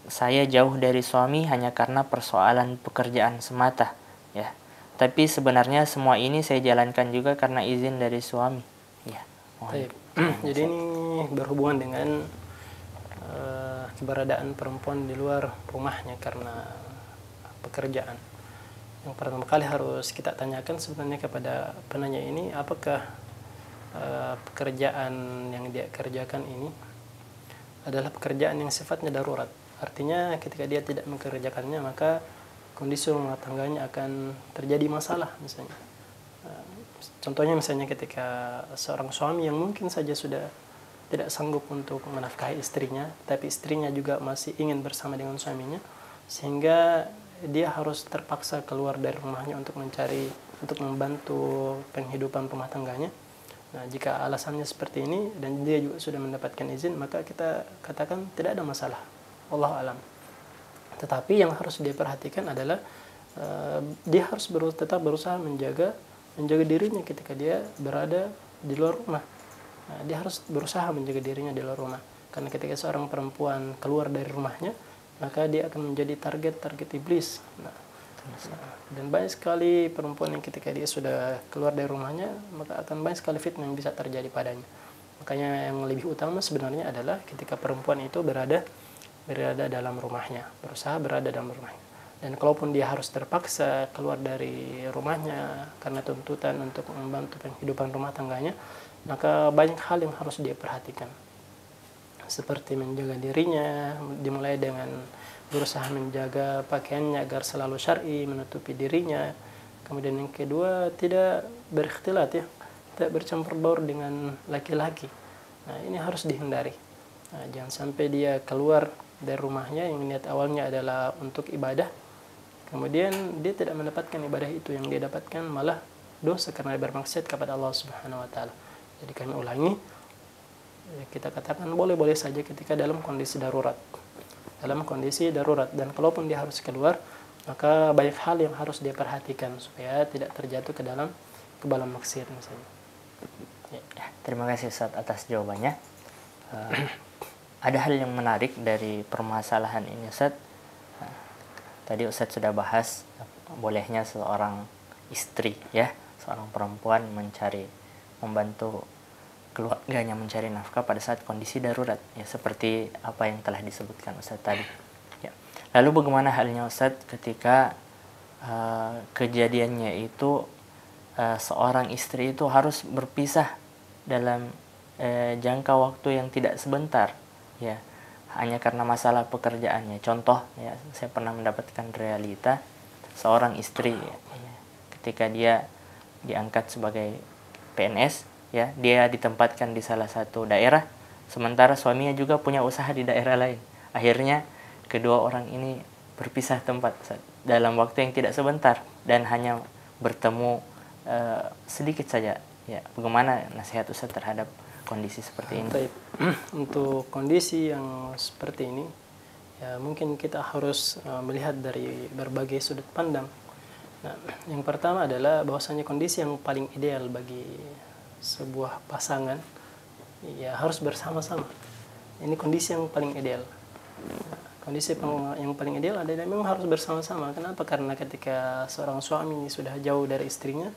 Saya jauh dari suami hanya karena persoalan pekerjaan semata, ya. Tapi sebenarnya semua ini saya jalankan juga karena izin dari suami. Ya. Jadi ini berhubungan dengan keberadaan perempuan di luar rumahnya karena pekerjaan. Yang pertama kali harus kita tanyakan sebenarnya kepada penanya ini, apakah pekerjaan yang dia kerjakan ini adalah pekerjaan yang sifatnya darurat. Artinya ketika dia tidak mengerjakannya, maka kondisi rumah tangganya akan terjadi masalah misalnya. Contohnya misalnya ketika seorang suami yang mungkin saja sudah tidak sanggup untuk menafkahi istrinya, tapi istrinya juga masih ingin bersama dengan suaminya, sehingga dia harus terpaksa keluar dari rumahnya untuk membantu penghidupan rumah tangganya. Nah, jika alasannya seperti ini dan dia juga sudah mendapatkan izin, maka kita katakan tidak ada masalah. Wallahu a'lam. Tetapi yang harus dia perhatikan adalah dia harus tetap berusaha menjaga dirinya ketika dia berada di luar rumah. Nah, dia harus berusaha menjaga dirinya di luar rumah. Karena ketika seorang perempuan keluar dari rumahnya, maka dia akan menjadi target iblis. Dan banyak sekali perempuan yang ketika dia sudah keluar dari rumahnya, maka akan banyak sekali fitnah yang bisa terjadi padanya. Makanya yang lebih utama sebenarnya adalah ketika perempuan itu berada dalam rumahnya, berusaha berada dalam rumahnya. Dan kalaupun dia harus terpaksa keluar dari rumahnya karena tuntutan untuk membantu penghidupan rumah tangganya, maka banyak hal yang harus dia perhatikan. Seperti menjaga dirinya, dimulai dengan berusaha menjaga pakaiannya agar selalu syar'i, menutupi dirinya. Kemudian yang kedua, tidak berikhtilat ya, tidak bercampur baur dengan laki-laki. Nah, ini harus dihindari. Nah, jangan sampai dia keluar dari rumahnya yang niat awalnya adalah untuk ibadah, kemudian dia tidak mendapatkan ibadah itu, yang dia dapatkan malah dosa karena bermaksiat kepada Allah Subhanahu wa taala. Jadi kami ulangi, kita katakan boleh-boleh saja ketika dalam kondisi darurat. Dalam kondisi darurat, dan kalaupun dia harus keluar, maka banyak hal yang harus dia perhatikan supaya tidak terjatuh ke dalam maksiat misalnya. Ya, terima kasih Ustaz atas jawabannya. Ada hal yang menarik dari permasalahan ini Ustaz. Tadi Ustaz sudah bahas bolehnya seorang istri ya, seorang perempuan membantu keluarganya mencari nafkah pada saat kondisi darurat ya, seperti apa yang telah disebutkan Ustaz tadi ya. Lalu bagaimana halnya Ustaz ketika kejadiannya itu seorang istri itu harus berpisah dalam jangka waktu yang tidak sebentar ya, hanya karena masalah pekerjaannya. Contoh ya, saya pernah mendapatkan realita seorang istri ya, ketika dia diangkat sebagai PNS ya, dia ditempatkan di salah satu daerah, sementara suaminya juga punya usaha di daerah lain. Akhirnya kedua orang ini berpisah tempat dalam waktu yang tidak sebentar dan hanya bertemu sedikit saja. Ya, bagaimana nasihat Ustaz terhadap kondisi seperti ini? Untuk kondisi yang seperti ini, ya mungkin kita harus melihat dari berbagai sudut pandang. Nah, yang pertama adalah bahwasanya kondisi yang paling ideal bagi sebuah pasangan ya harus bersama-sama. Ini kondisi yang paling ideal. Kondisi yang paling ideal adalah memang harus bersama-sama. Kenapa? Karena ketika seorang suami sudah jauh dari istrinya,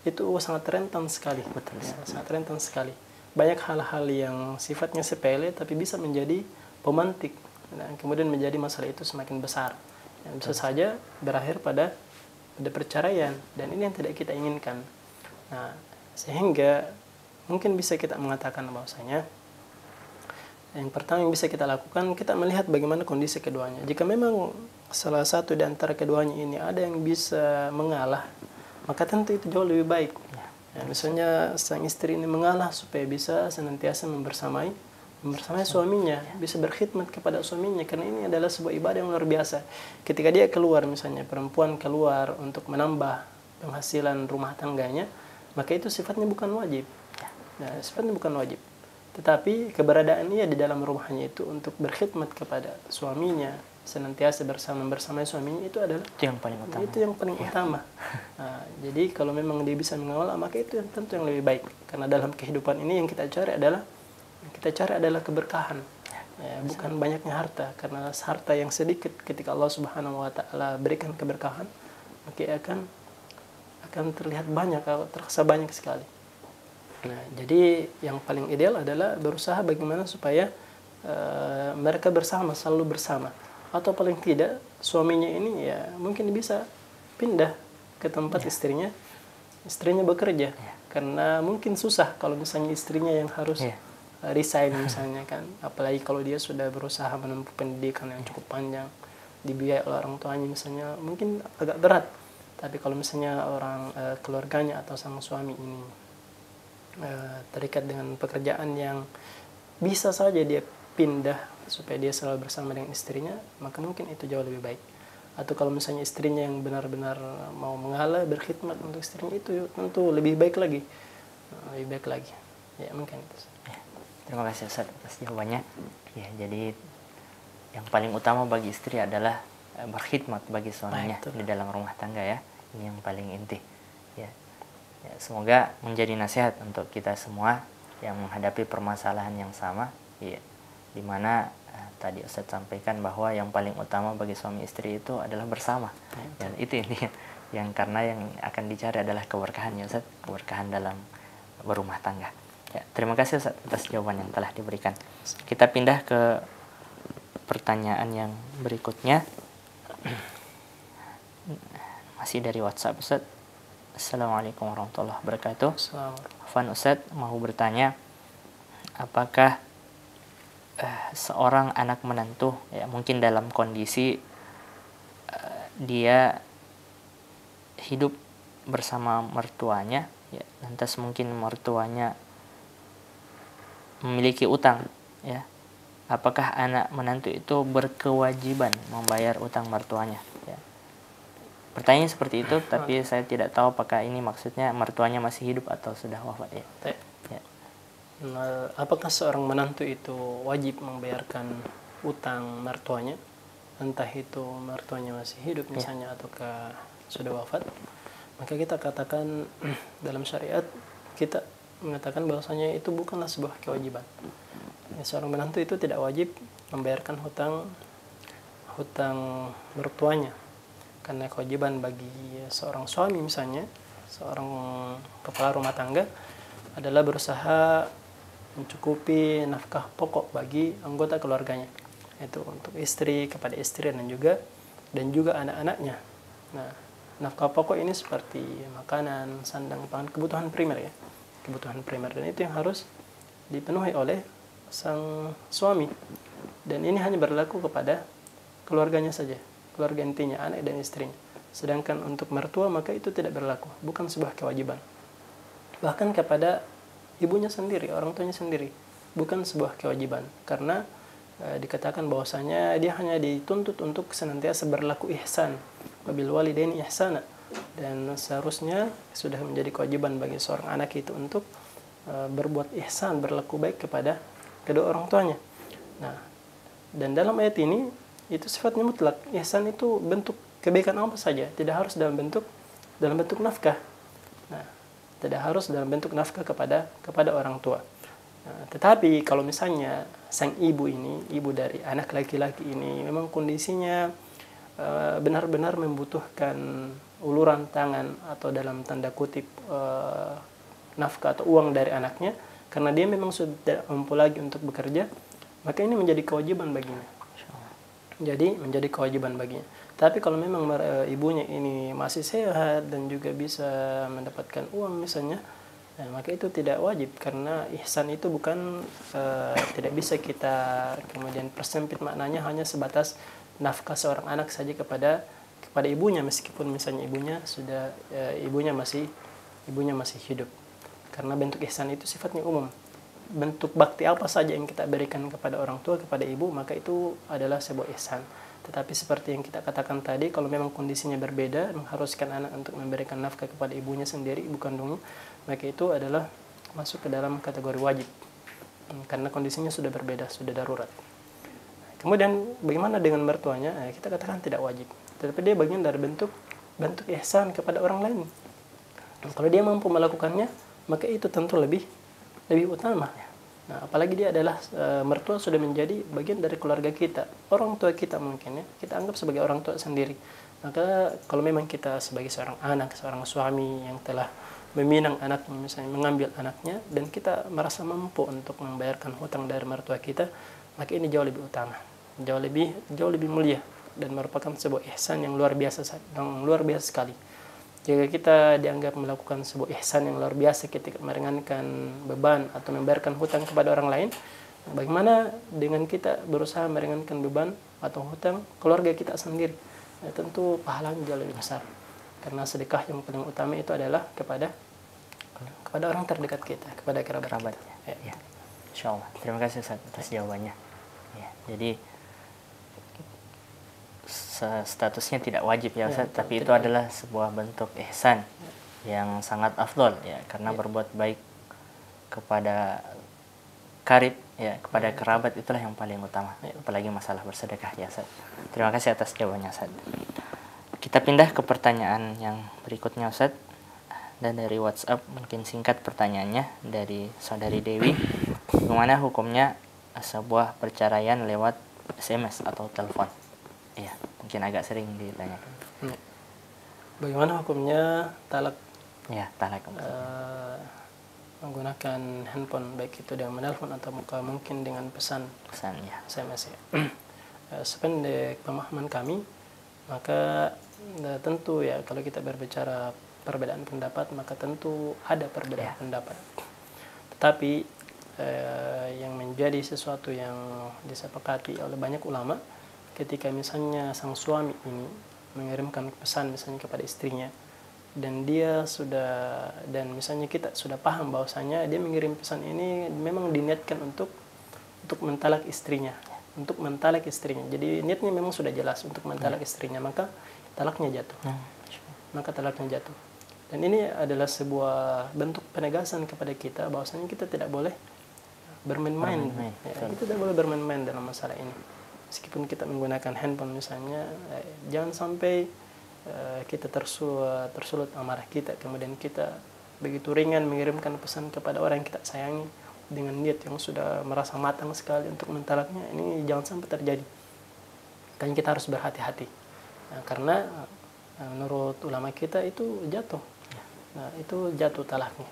itu sangat rentan sekali. Betul. Ya, sangat rentan sekali. Banyak hal-hal yang sifatnya sepele tapi bisa menjadi pemantik. Nah, kemudian menjadi masalah itu semakin besar. Ya, bisa saja berakhir pada perceraian, dan ini yang tidak kita inginkan. Nah, sehingga mungkin bisa kita mengatakan bahwasanya yang pertama yang bisa kita lakukan, kita melihat bagaimana kondisi keduanya. Jika memang salah satu di antara keduanya ini ada yang bisa mengalah, maka tentu itu jauh lebih baik. Ya, misalnya sang istri ini mengalah supaya bisa senantiasa membersamai suaminya, bisa berkhidmat kepada suaminya, karena ini adalah sebuah ibadah yang luar biasa. Ketika dia keluar, misalnya perempuan keluar untuk menambah penghasilan rumah tangganya, maka itu sifatnya bukan wajib. Nah, sifatnya bukan wajib. Tetapi keberadaan ia di dalam rumahnya itu untuk berkhidmat kepada suaminya, senantiasa bersama suaminya, itu adalah yang paling utama. Itu yang paling utama. Nah, jadi kalau memang dia bisa mengawal, maka itu yang tentu yang lebih baik. Karena dalam kehidupan ini yang kita cari adalah keberkahan. Ya, bukan banyaknya harta, karena harta yang sedikit ketika Allah Subhanahu wa taala berikan keberkahan, maka akan terlihat banyak atau terasa banyak sekali. Nah, jadi yang paling ideal adalah berusaha bagaimana supaya mereka selalu bersama, atau paling tidak suaminya ini ya mungkin bisa pindah ke tempat istrinya bekerja, karena mungkin susah kalau misalnya istrinya yang harus resign misalnya kan, apalagi kalau dia sudah berusaha menempuh pendidikan yang cukup panjang, dibiayai oleh orang tuanya misalnya, mungkin agak berat. Tapi kalau misalnya orang keluarganya atau sang suami ini terikat dengan pekerjaan yang bisa saja dia pindah supaya dia selalu bersama dengan istrinya, maka mungkin itu jauh lebih baik. Atau kalau misalnya istrinya yang benar-benar mau mengalah berkhidmat untuk istrinya, itu tentu lebih baik lagi. Ya, mungkin itu. Ya, terima kasih Ustaz atas jawabannya. Ya, jadi yang paling utama bagi istri adalah berkhidmat bagi suaminya di dalam rumah tangga ya. Ini yang paling inti. Ya. Ya, semoga menjadi nasihat untuk kita semua yang menghadapi permasalahan yang sama, ya, di mana tadi Ustaz sampaikan bahwa yang paling utama bagi suami istri itu adalah bersama. Dan itu intinya, yang karena yang akan dicari adalah keberkahan ya Ustaz, keberkahan dalam berumah tangga. Ya, terima kasih Ustaz atas jawaban yang telah diberikan. Kita pindah ke pertanyaan yang berikutnya. Masih dari WhatsApp Ustaz. Assalamualaikum warahmatullahi wabarakatuh. Afwan Ustaz, mau bertanya, apakah seorang anak menantu ya mungkin dalam kondisi dia hidup bersama mertuanya ya, lantas mungkin mertuanya memiliki utang ya, apakah anak menantu itu berkewajiban membayar utang mertuanya ya? Pertanyaan seperti itu, tapi saya tidak tahu apakah ini maksudnya mertuanya masih hidup atau sudah wafat ya. Apakah seorang menantu itu wajib membayarkan utang mertuanya, entah itu mertuanya masih hidup misalnya ataukah sudah wafat? Maka kita katakan dalam syariat kita mengatakan bahwasanya itu bukanlah sebuah kewajiban. Seorang menantu itu tidak wajib membayarkan hutang mertuanya, karena kewajiban bagi seorang suami misalnya, seorang kepala rumah tangga adalah berusaha mencukupi nafkah pokok bagi anggota keluarganya, itu untuk istri, kepada istri dan juga anak-anaknya. Nah, nafkah pokok ini seperti makanan, sandang, pangan, kebutuhan primer ya, kebutuhan primer, dan itu yang harus dipenuhi oleh sang suami, dan ini hanya berlaku kepada keluarganya saja, keluarga intinya, anak dan istrinya. Sedangkan untuk mertua maka itu tidak berlaku, bukan sebuah kewajiban. Bahkan kepada ibunya sendiri, orang tuanya sendiri, bukan sebuah kewajiban, karena dikatakan bahwasanya dia hanya dituntut untuk senantiasa berlaku ihsan, wabil walidaini ihsana, dan seharusnya sudah menjadi kewajiban bagi seorang anak itu untuk berbuat ihsan, berlaku baik kepada kedua orang tuanya. Nah, dan dalam ayat ini itu sifatnya mutlak. Ihsan itu bentuk kebaikan apa saja, tidak harus dalam bentuk nafkah. Nah, tidak harus dalam bentuk nafkah kepada orang tua. Nah, tetapi kalau misalnya sang ibu ini, ibu dari anak laki-laki ini memang kondisinya benar-benar membutuhkan uluran tangan atau dalam tanda kutip nafkah atau uang dari anaknya, karena dia memang sudah tidak mampu lagi untuk bekerja, maka ini menjadi kewajiban baginya. Jadi menjadi kewajiban baginya. Tapi kalau memang ibunya ini masih sehat dan juga bisa mendapatkan uang misalnya, maka itu tidak wajib, karena ihsan itu bukan tidak bisa kita kemudian persempit maknanya hanya sebatas nafkah seorang anak saja kepada ibunya, meskipun misalnya ibunya masih hidup. Karena bentuk ihsan itu sifatnya umum. Bentuk bakti apa saja yang kita berikan kepada orang tua, kepada ibu, maka itu adalah sebuah ihsan. Tetapi seperti yang kita katakan tadi, kalau memang kondisinya berbeda, mengharuskan anak untuk memberikan nafkah kepada ibunya sendiri, ibu kandungnya, maka itu adalah masuk ke dalam kategori wajib. Karena kondisinya sudah berbeda, sudah darurat. Kemudian bagaimana dengan mertuanya? Kita katakan tidak wajib. Tetapi dia bagian dari bentuk ihsan kepada orang lain. Kalau dia mampu melakukannya, maka itu tentu lebih utama. Nah, apalagi dia adalah mertua, sudah menjadi bagian dari keluarga kita, orang tua kita mungkin ya, kita anggap sebagai orang tua sendiri. Maka kalau memang kita sebagai seorang anak, seorang suami yang telah meminang anaknya, misalnya mengambil anaknya, dan kita merasa mampu untuk membayarkan hutang dari mertua kita, maka ini jauh lebih utama, jauh lebih mulia, dan merupakan sebuah ihsan yang luar biasa sekali. Jika kita dianggap melakukan sebuah ihsan yang luar biasa ketika meringankan beban atau membayarkan hutang kepada orang lain, bagaimana dengan kita berusaha meringankan beban atau hutang keluarga kita sendiri? Tentu pahalanya jauh lebih besar. Karena sedekah yang paling utama itu adalah kepada orang terdekat kita, kepada kerabat. Ya. Insyaallah. Terima kasih Ustaz atas jawabannya. Ya, jadi statusnya tidak wajib ya Ustaz, tapi itu adalah sebuah bentuk ihsan yang sangat afdol ya, karena berbuat baik kepada karib ya, kepada kerabat, itulah yang paling utama, apalagi masalah bersedekah ya Ustaz. Terima kasih atas jawabannya Ustaz. Kita pindah ke pertanyaan yang berikutnya Ustaz, dan dari WhatsApp mungkin singkat pertanyaannya dari saudari Dewi. Bagaimana hukumnya sebuah perceraian lewat SMS atau telepon. Iya, mungkin agak sering ditanyakan. Bagaimana hukumnya talak Ya, talak. menggunakan handphone, baik itu dengan menelpon atau mungkin dengan pesan Ya. SMS ya. Sependek pemahaman kami, maka tentu ya kalau kita berbicara perbedaan pendapat, maka tentu ada perbedaan pendapat. Tetapi yang menjadi sesuatu yang disepakati oleh banyak ulama, ketika misalnya sang suami ini mengirimkan pesan misalnya kepada istrinya, dan misalnya kita sudah paham bahwasanya dia mengirim pesan ini memang diniatkan untuk mentalak istrinya, jadi niatnya memang sudah jelas untuk mentalak istrinya, maka talaknya jatuh. Dan ini adalah sebuah bentuk penegasan kepada kita bahwasanya kita tidak boleh bermain-main. Kita tidak boleh bermain-main dalam masalah ini. Meskipun kita menggunakan handphone misalnya, jangan sampai kita tersulut amarah kita, kemudian kita begitu ringan mengirimkan pesan kepada orang yang kita sayangi dengan niat yang sudah merasa matang sekali untuk mentalaknya. Ini jangan sampai terjadi. Kan kita harus berhati-hati. Karena menurut ulama kita itu jatuh. Itu jatuh talaknya.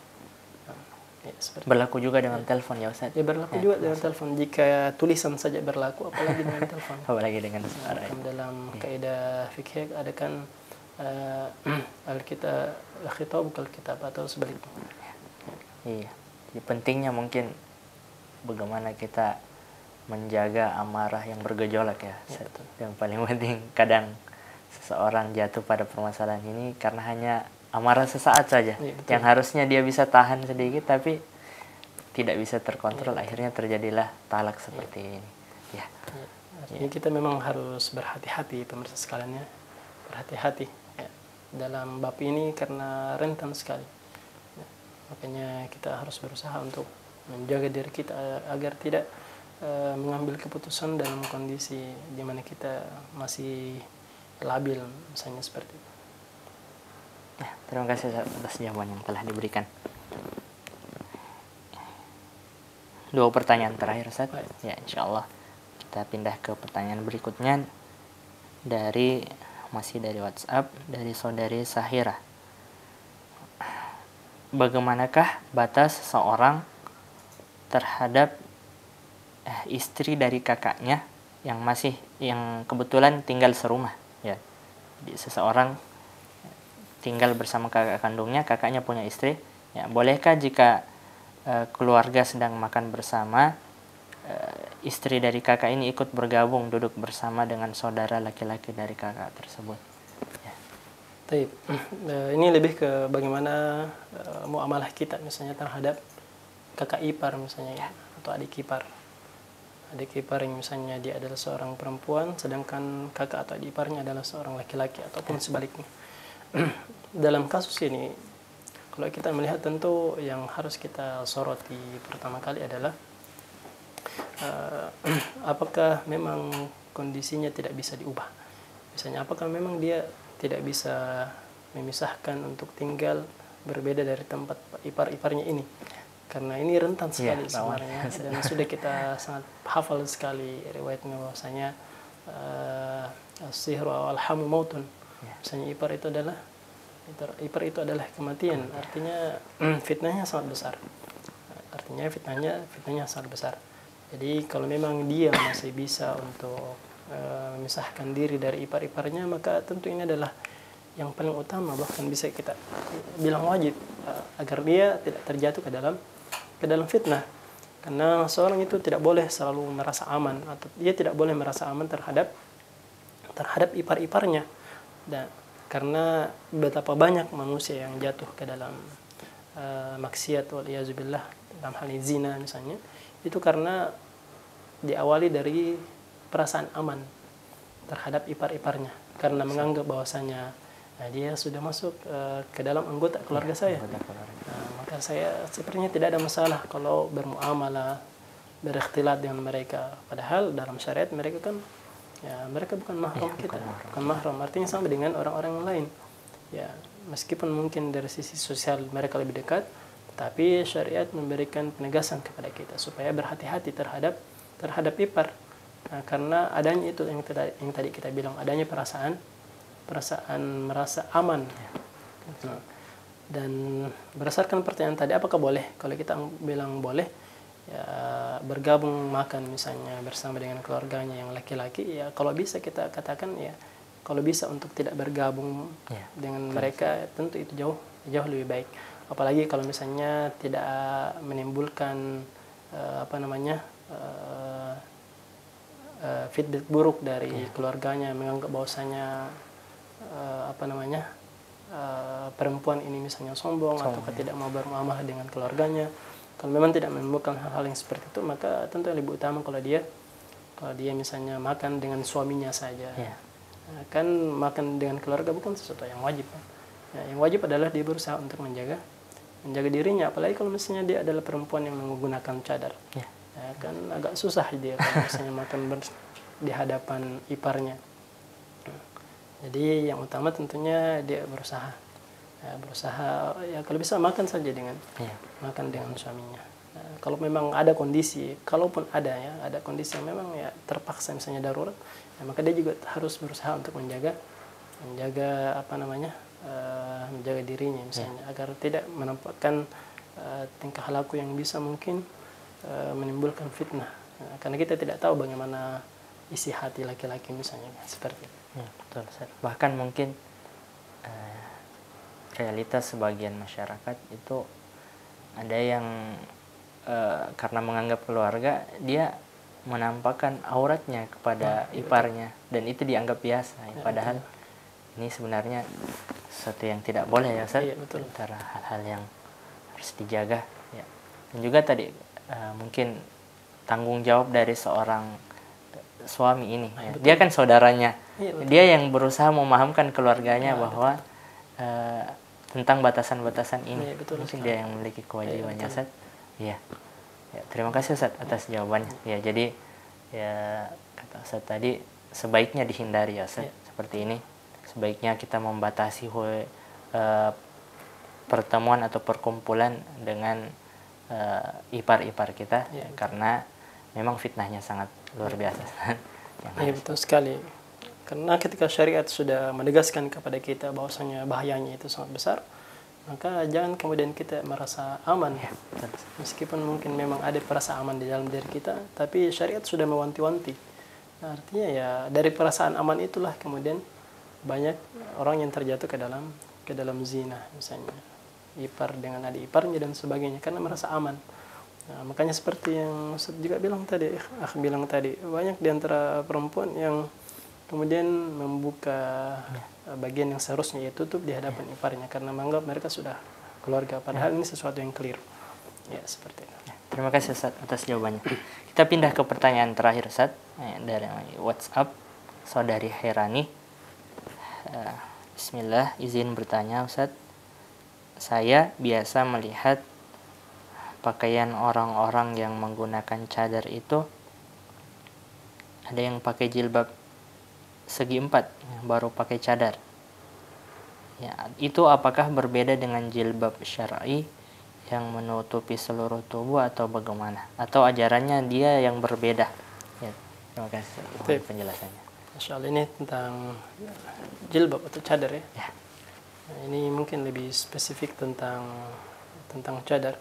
Berlaku juga dengan telepon ya Ustaz? Ya, berlaku juga dengan telepon. Jika tulisan saja berlaku, apalagi dengan telepon. Apalagi dengan suara. Dalam kaidah fikih ada kan al-khitab kal-kitab atau sebaliknya. Iya. Jadi pentingnya mungkin bagaimana kita menjaga amarah yang bergejolak ya. Yang paling penting, kadang seseorang jatuh pada permasalahan ini karena hanya amarah sesaat saja, yang harusnya dia bisa tahan sedikit tapi tidak bisa terkontrol, akhirnya terjadilah talak seperti ini. Ya. Artinya kita memang harus berhati-hati, pemirsa sekalian ya, berhati-hati ya, dalam bab ini karena rentan sekali. Ya. Makanya kita harus berusaha untuk menjaga diri kita agar tidak mengambil keputusan dalam kondisi di mana kita masih labil, misalnya seperti itu. Ya, terima kasih atas jawaban yang telah diberikan. 2 pertanyaan terakhir Ustaz. Ya, insyaallah kita pindah ke pertanyaan berikutnya masih dari WhatsApp dari saudari Sahira. Bagaimanakah batas seseorang terhadap istri dari kakaknya yang kebetulan tinggal serumah ya. Jadi seseorang tinggal bersama kakak kandungnya, kakaknya punya istri. Ya, bolehkah jika keluarga sedang makan bersama, istri dari kakak ini ikut bergabung duduk bersama dengan saudara laki-laki dari kakak tersebut? Ya. Taib. Ini lebih ke bagaimana muamalah kita misalnya terhadap kakak ipar misalnya ya, atau adik ipar. Adik ipar yang misalnya dia adalah seorang perempuan, sedangkan kakak atau adik iparnya adalah seorang laki-laki ataupun sebaliknya. Dalam kasus ini, kalau kita melihat tentu yang harus kita soroti pertama kali adalah apakah memang kondisinya tidak bisa diubah. Misalnya apakah memang dia tidak bisa memisahkan untuk tinggal berbeda dari tempat ipar-iparnya ini. Karena ini rentan sekali sebenarnya, dan sudah kita sangat hafal sekali riwayatnya bahwasanya as-sihru wal hamu mautun. Misalnya ipar itu adalah kematian, artinya fitnahnya sangat besar. Fitnahnya sangat besar. Jadi kalau memang dia masih bisa untuk memisahkan diri dari ipar-iparnya, maka tentu ini adalah yang paling utama, bahkan bisa kita bilang wajib agar dia tidak terjatuh ke dalam fitnah. Karena seorang itu tidak boleh selalu merasa aman, atau dia tidak boleh merasa aman terhadap ipar-iparnya. Dan karena betapa banyak manusia yang jatuh ke dalam maksiat wal iyazubillah, dalam hal zina misalnya, itu karena diawali dari perasaan aman terhadap ipar-iparnya, karena menganggap bahwasanya dia sudah masuk ke dalam anggota keluarga saya. Maka saya sepertinya tidak ada masalah kalau bermuamalah, berikhtilat dengan mereka. Padahal dalam syariat mereka kan mereka bukan mahram kita, bukan mahram. Artinya sama dengan orang-orang lain. Ya, meskipun mungkin dari sisi sosial mereka lebih dekat, tapi syariat memberikan penegasan kepada kita supaya berhati-hati terhadap terhadap ipar. Nah, karena adanya itu yang tadi kita bilang, adanya perasaan merasa aman. Nah, dan berdasarkan pertanyaan tadi, apakah boleh? Kalau kita bilang boleh, ya bergabung makan misalnya bersama dengan keluarganya yang laki-laki, ya kalau bisa kita katakan ya, kalau bisa untuk tidak bergabung dengan mereka, tentu itu jauh lebih baik. Apalagi kalau misalnya tidak menimbulkan feedback buruk dari keluarganya, menganggap bahwasanya perempuan ini misalnya sombong atau tidak mau bermuamalah dengan keluarganya. Kalau memang tidak menimbulkan hal-hal yang seperti itu, maka tentu yang lebih utama kalau dia misalnya makan dengan suaminya saja. Nah, kan makan dengan keluarga bukan sesuatu yang wajib. Ya, yang wajib adalah dia berusaha untuk menjaga dirinya, apalagi kalau misalnya dia adalah perempuan yang menggunakan cadar. Ya, kan agak susah dia kalau misalnya makan di hadapan iparnya. Jadi yang utama tentunya dia berusaha ya kalau bisa makan saja dengan suaminya. Nah, kalau memang ada kondisi, kalaupun ada kondisi yang memang ya terpaksa misalnya darurat, ya, maka dia juga harus berusaha untuk menjaga menjaga dirinya misalnya, agar tidak menampakkan tingkah laku yang bisa mungkin menimbulkan fitnah. Nah, karena kita tidak tahu bagaimana isi hati laki-laki misalnya, seperti itu. Betul, Ustaz. Bahkan mungkin realitas sebagian masyarakat itu ada yang karena menganggap keluarga, dia menampakkan auratnya kepada iparnya, dan itu dianggap biasa. Padahal ini sebenarnya sesuatu yang tidak boleh, ya Ustaz. Antara hal-hal yang harus dijaga. Ya. Dan juga tadi mungkin tanggung jawab dari seorang suami ini. Ya. Dia kan saudaranya. Dia yang berusaha memahamkan keluarganya bahwa tentang batasan-batasan ini. Mungkin dia yang memiliki kewajibannya, Ustaz. Iya. Ya, terima kasih Ustaz atas jawabannya. Ya, jadi ya kata Ustaz tadi sebaiknya dihindari, ya Ustaz, seperti ini. Sebaiknya kita membatasi pertemuan atau perkumpulan dengan ipar-ipar kita, karena memang fitnahnya sangat luar biasa. Iya, betul sekali. Karena ketika syariat sudah menegaskan kepada kita bahwasanya bahayanya itu sangat besar, maka jangan kemudian kita merasa aman. Meskipun mungkin memang ada perasaan aman di dalam diri kita, tapi syariat sudah mewanti-wanti. Nah, artinya ya dari perasaan aman itulah kemudian banyak orang yang terjatuh ke dalam zina misalnya, ipar dengan adik iparnya dan sebagainya, karena merasa aman. Nah, makanya seperti yang Ustaz juga bilang tadi, banyak di antara perempuan yang kemudian membuka bagian yang seharusnya ia tutup di hadapan iparnya, karena menganggap mereka sudah keluarga, padahal ini sesuatu yang keliru. Ya, seperti itu. Terima kasih Ustaz atas jawabannya. Kita pindah ke pertanyaan terakhir, Ustaz, dari WhatsApp saudari Herani. Bismillah, izin bertanya Ustaz. Saya biasa melihat pakaian orang-orang yang menggunakan cadar itu, ada yang pakai jilbab segi 4 baru pakai cadar. Ya, itu apakah berbeda dengan jilbab syar'i yang menutupi seluruh tubuh atau bagaimana? Atau ajarannya dia yang berbeda? Ya, terima kasih penjelasannya. Masya Allah, ini tentang jilbab atau cadar ya. Nah, ini mungkin lebih spesifik tentang cadar.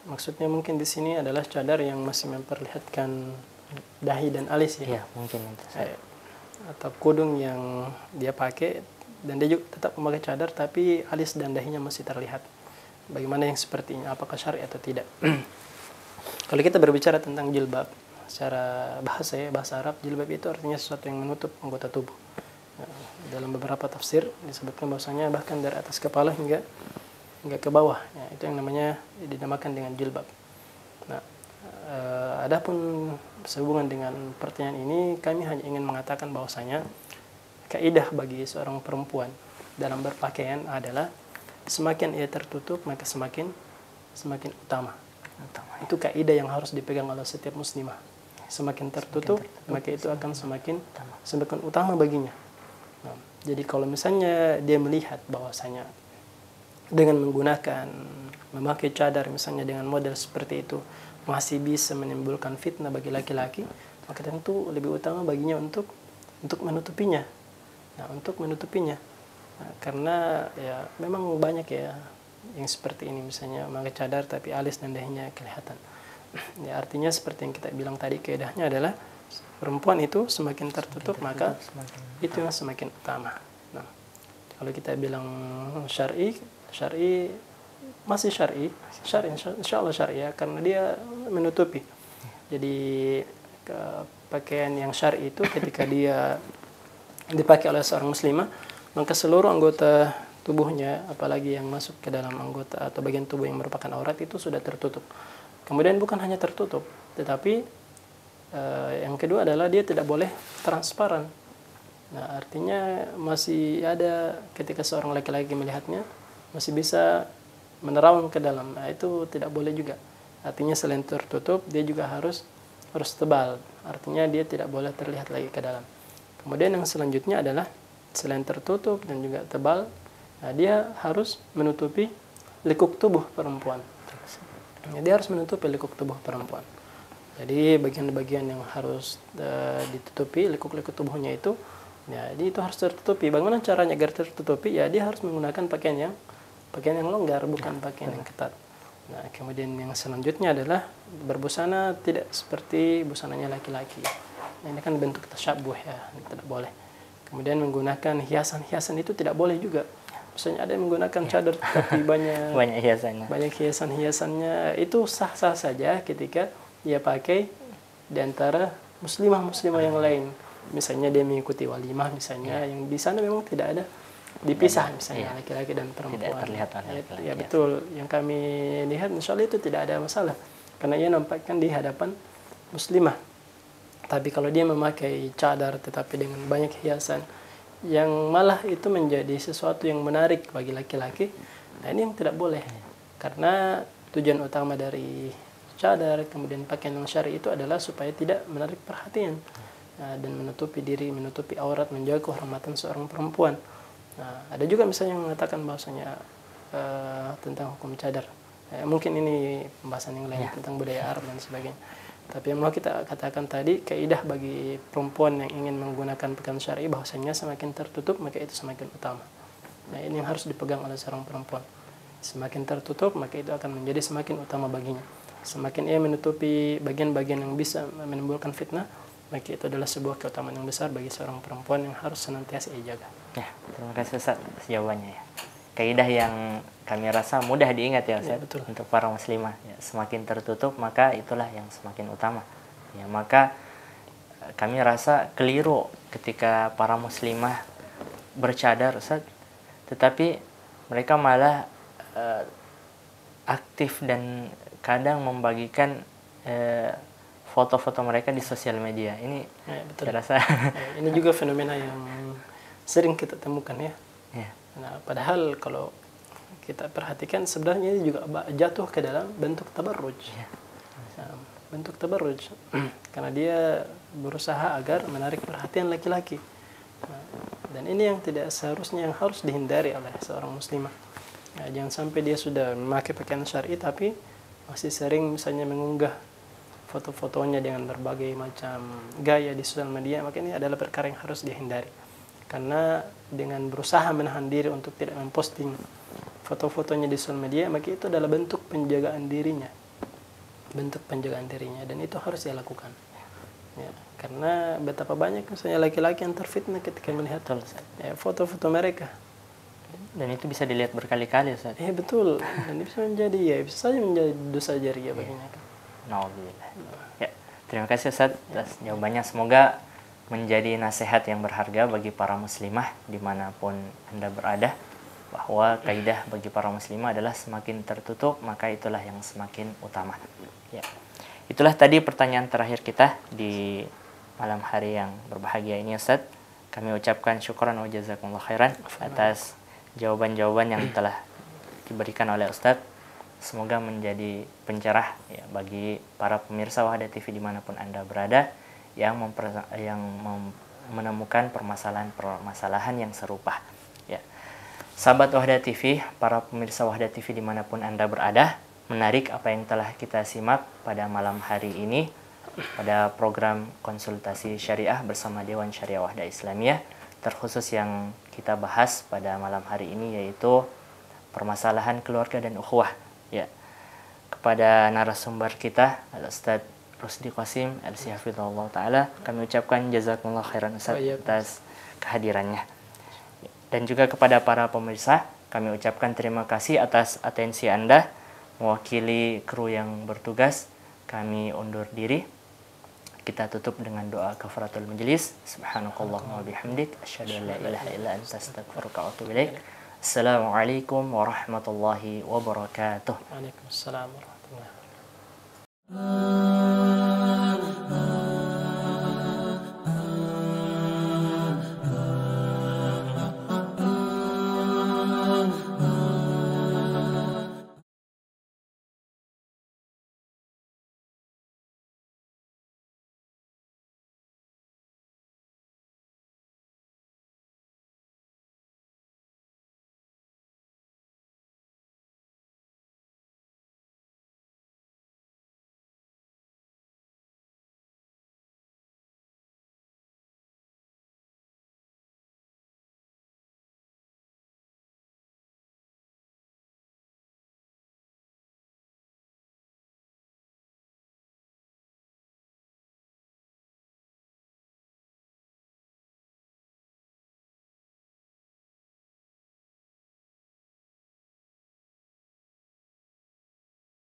Maksudnya mungkin di sini adalah cadar yang masih memperlihatkan dahi dan alis ya. Iya, mungkin itu. Atau kudung yang dia pakai, dan dia juga tetap memakai cadar tapi alis dan dahinya masih terlihat. Bagaimana yang seperti ini, apakah syar'i atau tidak? Kalau kita berbicara tentang jilbab secara bahasa Arab, jilbab itu artinya sesuatu yang menutup anggota tubuh. Dalam beberapa tafsir disebutkan bahwasanya bahkan dari atas kepala hingga ke bawah, ya, itu yang dinamakan dengan jilbab. Nah, adapun sehubungan dengan pertanyaan ini, kami hanya ingin mengatakan bahwasanya kaidah bagi seorang perempuan dalam berpakaian adalah semakin ia tertutup maka semakin utama. Itu kaidah yang harus dipegang oleh setiap muslimah. Semakin tertutup maka itu akan semakin utama baginya. Nah, jadi kalau misalnya dia melihat bahwasanya dengan memakai cadar misalnya dengan model seperti itu, masih bisa menimbulkan fitnah bagi laki-laki, maka tentu lebih utama baginya untuk menutupinya. Nah, untuk menutupinya. Nah, karena ya memang banyak ya yang seperti ini, misalnya memakai cadar tapi alis dan dahinya kelihatan. Ya, artinya seperti yang kita bilang tadi, kaidahnya adalah perempuan itu semakin tertutup maka itu yang semakin utama. Nah, kalau kita bilang syar'i masih syar'i insyaallah syar'i ya, karena dia menutupi. Jadi pakaian yang syar'i itu ketika dia dipakai oleh seorang muslimah, maka seluruh anggota tubuhnya, apalagi yang masuk ke dalam anggota atau bagian tubuh yang merupakan aurat, itu sudah tertutup. Kemudian bukan hanya tertutup, tetapi yang kedua adalah dia tidak boleh transparan. Nah, artinya masih ada ketika seorang laki-laki melihatnya masih bisa menerawang ke dalam. Nah, itu tidak boleh juga. Artinya selain tertutup, dia juga harus tebal. Artinya dia tidak boleh terlihat lagi ke dalam. Kemudian yang selanjutnya adalah selain tertutup dan juga tebal, nah, dia harus menutupi lekuk tubuh perempuan. Dia harus menutupi lekuk tubuh perempuan. Jadi bagian-bagian yang harus ditutupi, lekuk-lekuk tubuhnya itu, ya, jadi itu harus tertutupi. Bagaimana caranya agar tertutupi? Ya, dia harus menggunakan pakaian yang longgar, bukan pakaian yang ketat. Nah, kemudian yang selanjutnya adalah berbusana tidak seperti busananya laki-laki. Nah, ini kan bentuk tasyabuh ya, ini tidak boleh. Kemudian menggunakan hiasan-hiasan itu tidak boleh juga. Misalnya ada yang menggunakan cadar tapi banyak hiasannya. Banyak hiasan-hiasannya, itu sah-sah saja ketika dia pakai di antara muslimah-muslimah yang lain. Misalnya dia mengikuti walimah misalnya, yang di sana memang tidak ada dipisah misalnya laki-laki dan perempuan. Tidak terlihat laki-laki. Ya betul, yang kami lihat insyaallah itu tidak ada masalah karena ia nampakkan di hadapan muslimah. Tapi kalau dia memakai cadar tetapi dengan banyak hiasan, yang malah itu menjadi sesuatu yang menarik bagi laki-laki, nah ini yang tidak boleh. Karena tujuan utama dari cadar kemudian pakaian yang syar'i itu adalah supaya tidak menarik perhatian, dan menutupi diri, menutupi aurat, menjaga kehormatan seorang perempuan. Nah, ada juga misalnya yang mengatakan bahwasanya tentang hukum cadar. Mungkin ini pembahasan yang lain tentang budaya Arab dan sebagainya. Tapi yang mau kita katakan tadi, kaidah bagi perempuan yang ingin menggunakan pakaian syar'i bahwasanya semakin tertutup maka itu semakin utama. Nah, ini yang harus dipegang oleh seorang perempuan. Semakin tertutup maka itu akan menjadi semakin utama baginya. Semakin ia menutupi bagian-bagian yang bisa menimbulkan fitnah, maka itu adalah sebuah keutamaan yang besar bagi seorang perempuan yang harus senantiasa ia jaga. Ya, terima kasih Ustaz atas jawabannya ya. Kaidah yang kami rasa mudah diingat ya Ustaz, untuk para muslimah. Ya, semakin tertutup maka itulah yang semakin utama. Ya, maka kami rasa keliru ketika para muslimah bercadar Ustaz, tetapi mereka malah aktif dan kadang membagikan foto-foto mereka di sosial media. Ini saya rasa ini juga fenomena yang sering kita temukan ya. Nah, padahal kalau kita perhatikan sebenarnya ini juga jatuh ke dalam bentuk tabarruj. Bentuk tabarruj karena dia berusaha agar menarik perhatian laki-laki. Dan ini yang tidak seharusnya, yang harus dihindari oleh seorang muslimah. Jangan sampai dia sudah memakai pakaian syar'i tapi masih sering misalnya mengunggah foto-fotonya dengan berbagai macam gaya di sosial media, maka ini adalah perkara yang harus dihindari. Karena dengan berusaha menahan diri untuk tidak memposting foto-fotonya di sosial media, maka itu adalah bentuk penjagaan dirinya. Bentuk penjagaan dirinya, dan itu harus dia lakukan. Ya, karena betapa banyak misalnya laki-laki yang terfitnah ketika melihat foto-foto mereka. Dan itu bisa dilihat berkali-kali Ustaz. Betul. Dan bisa menjadi bisa saja menjadi dosa jariah baginya. Nauzubillah. Ya, terima kasih Ustaz atas jawabannya. Semoga menjadi nasihat yang berharga bagi para muslimah dimanapun Anda berada, bahwa kaidah bagi para muslimah adalah semakin tertutup maka itulah yang semakin utama. Ya. Itulah tadi pertanyaan terakhir kita di malam hari yang berbahagia ini Ustaz. Kami ucapkan syukran wa jazakumullah khairan atas jawaban-jawaban yang telah diberikan oleh Ustaz. Semoga menjadi pencerah ya, bagi para pemirsa Wahda TV dimanapun Anda berada yang menemukan permasalahan-permasalahan yang serupa. Ya. Sahabat Wahda TV, para pemirsa Wahda TV dimanapun Anda berada, menarik apa yang telah kita simak pada malam hari ini pada program konsultasi syariah bersama Dewan Syariah Wahda Islamiyah. Terkhusus yang kita bahas pada malam hari ini yaitu permasalahan keluarga dan ukhuwah. Ya. Kepada narasumber kita Al-Ustaz Rusdi Qasim Al-Sihafidhullah Ta'ala, kami ucapkan jazakumullah khairan Ustaz atas kehadirannya. Dan juga kepada para pemirsa, kami ucapkan terima kasih atas atensi Anda. Mewakili kru yang bertugas, kami undur diri. Kita tutup dengan doa kafaratul majlis. Subhanakallahumma wa bihamdik, asyhadu an la ilaha illa anta, astaghfiruka wa atubu ilaik. Assalamualaikum warahmatullahi wabarakatuh. Waalaikumsalam warahmatullahi wabarakatuh.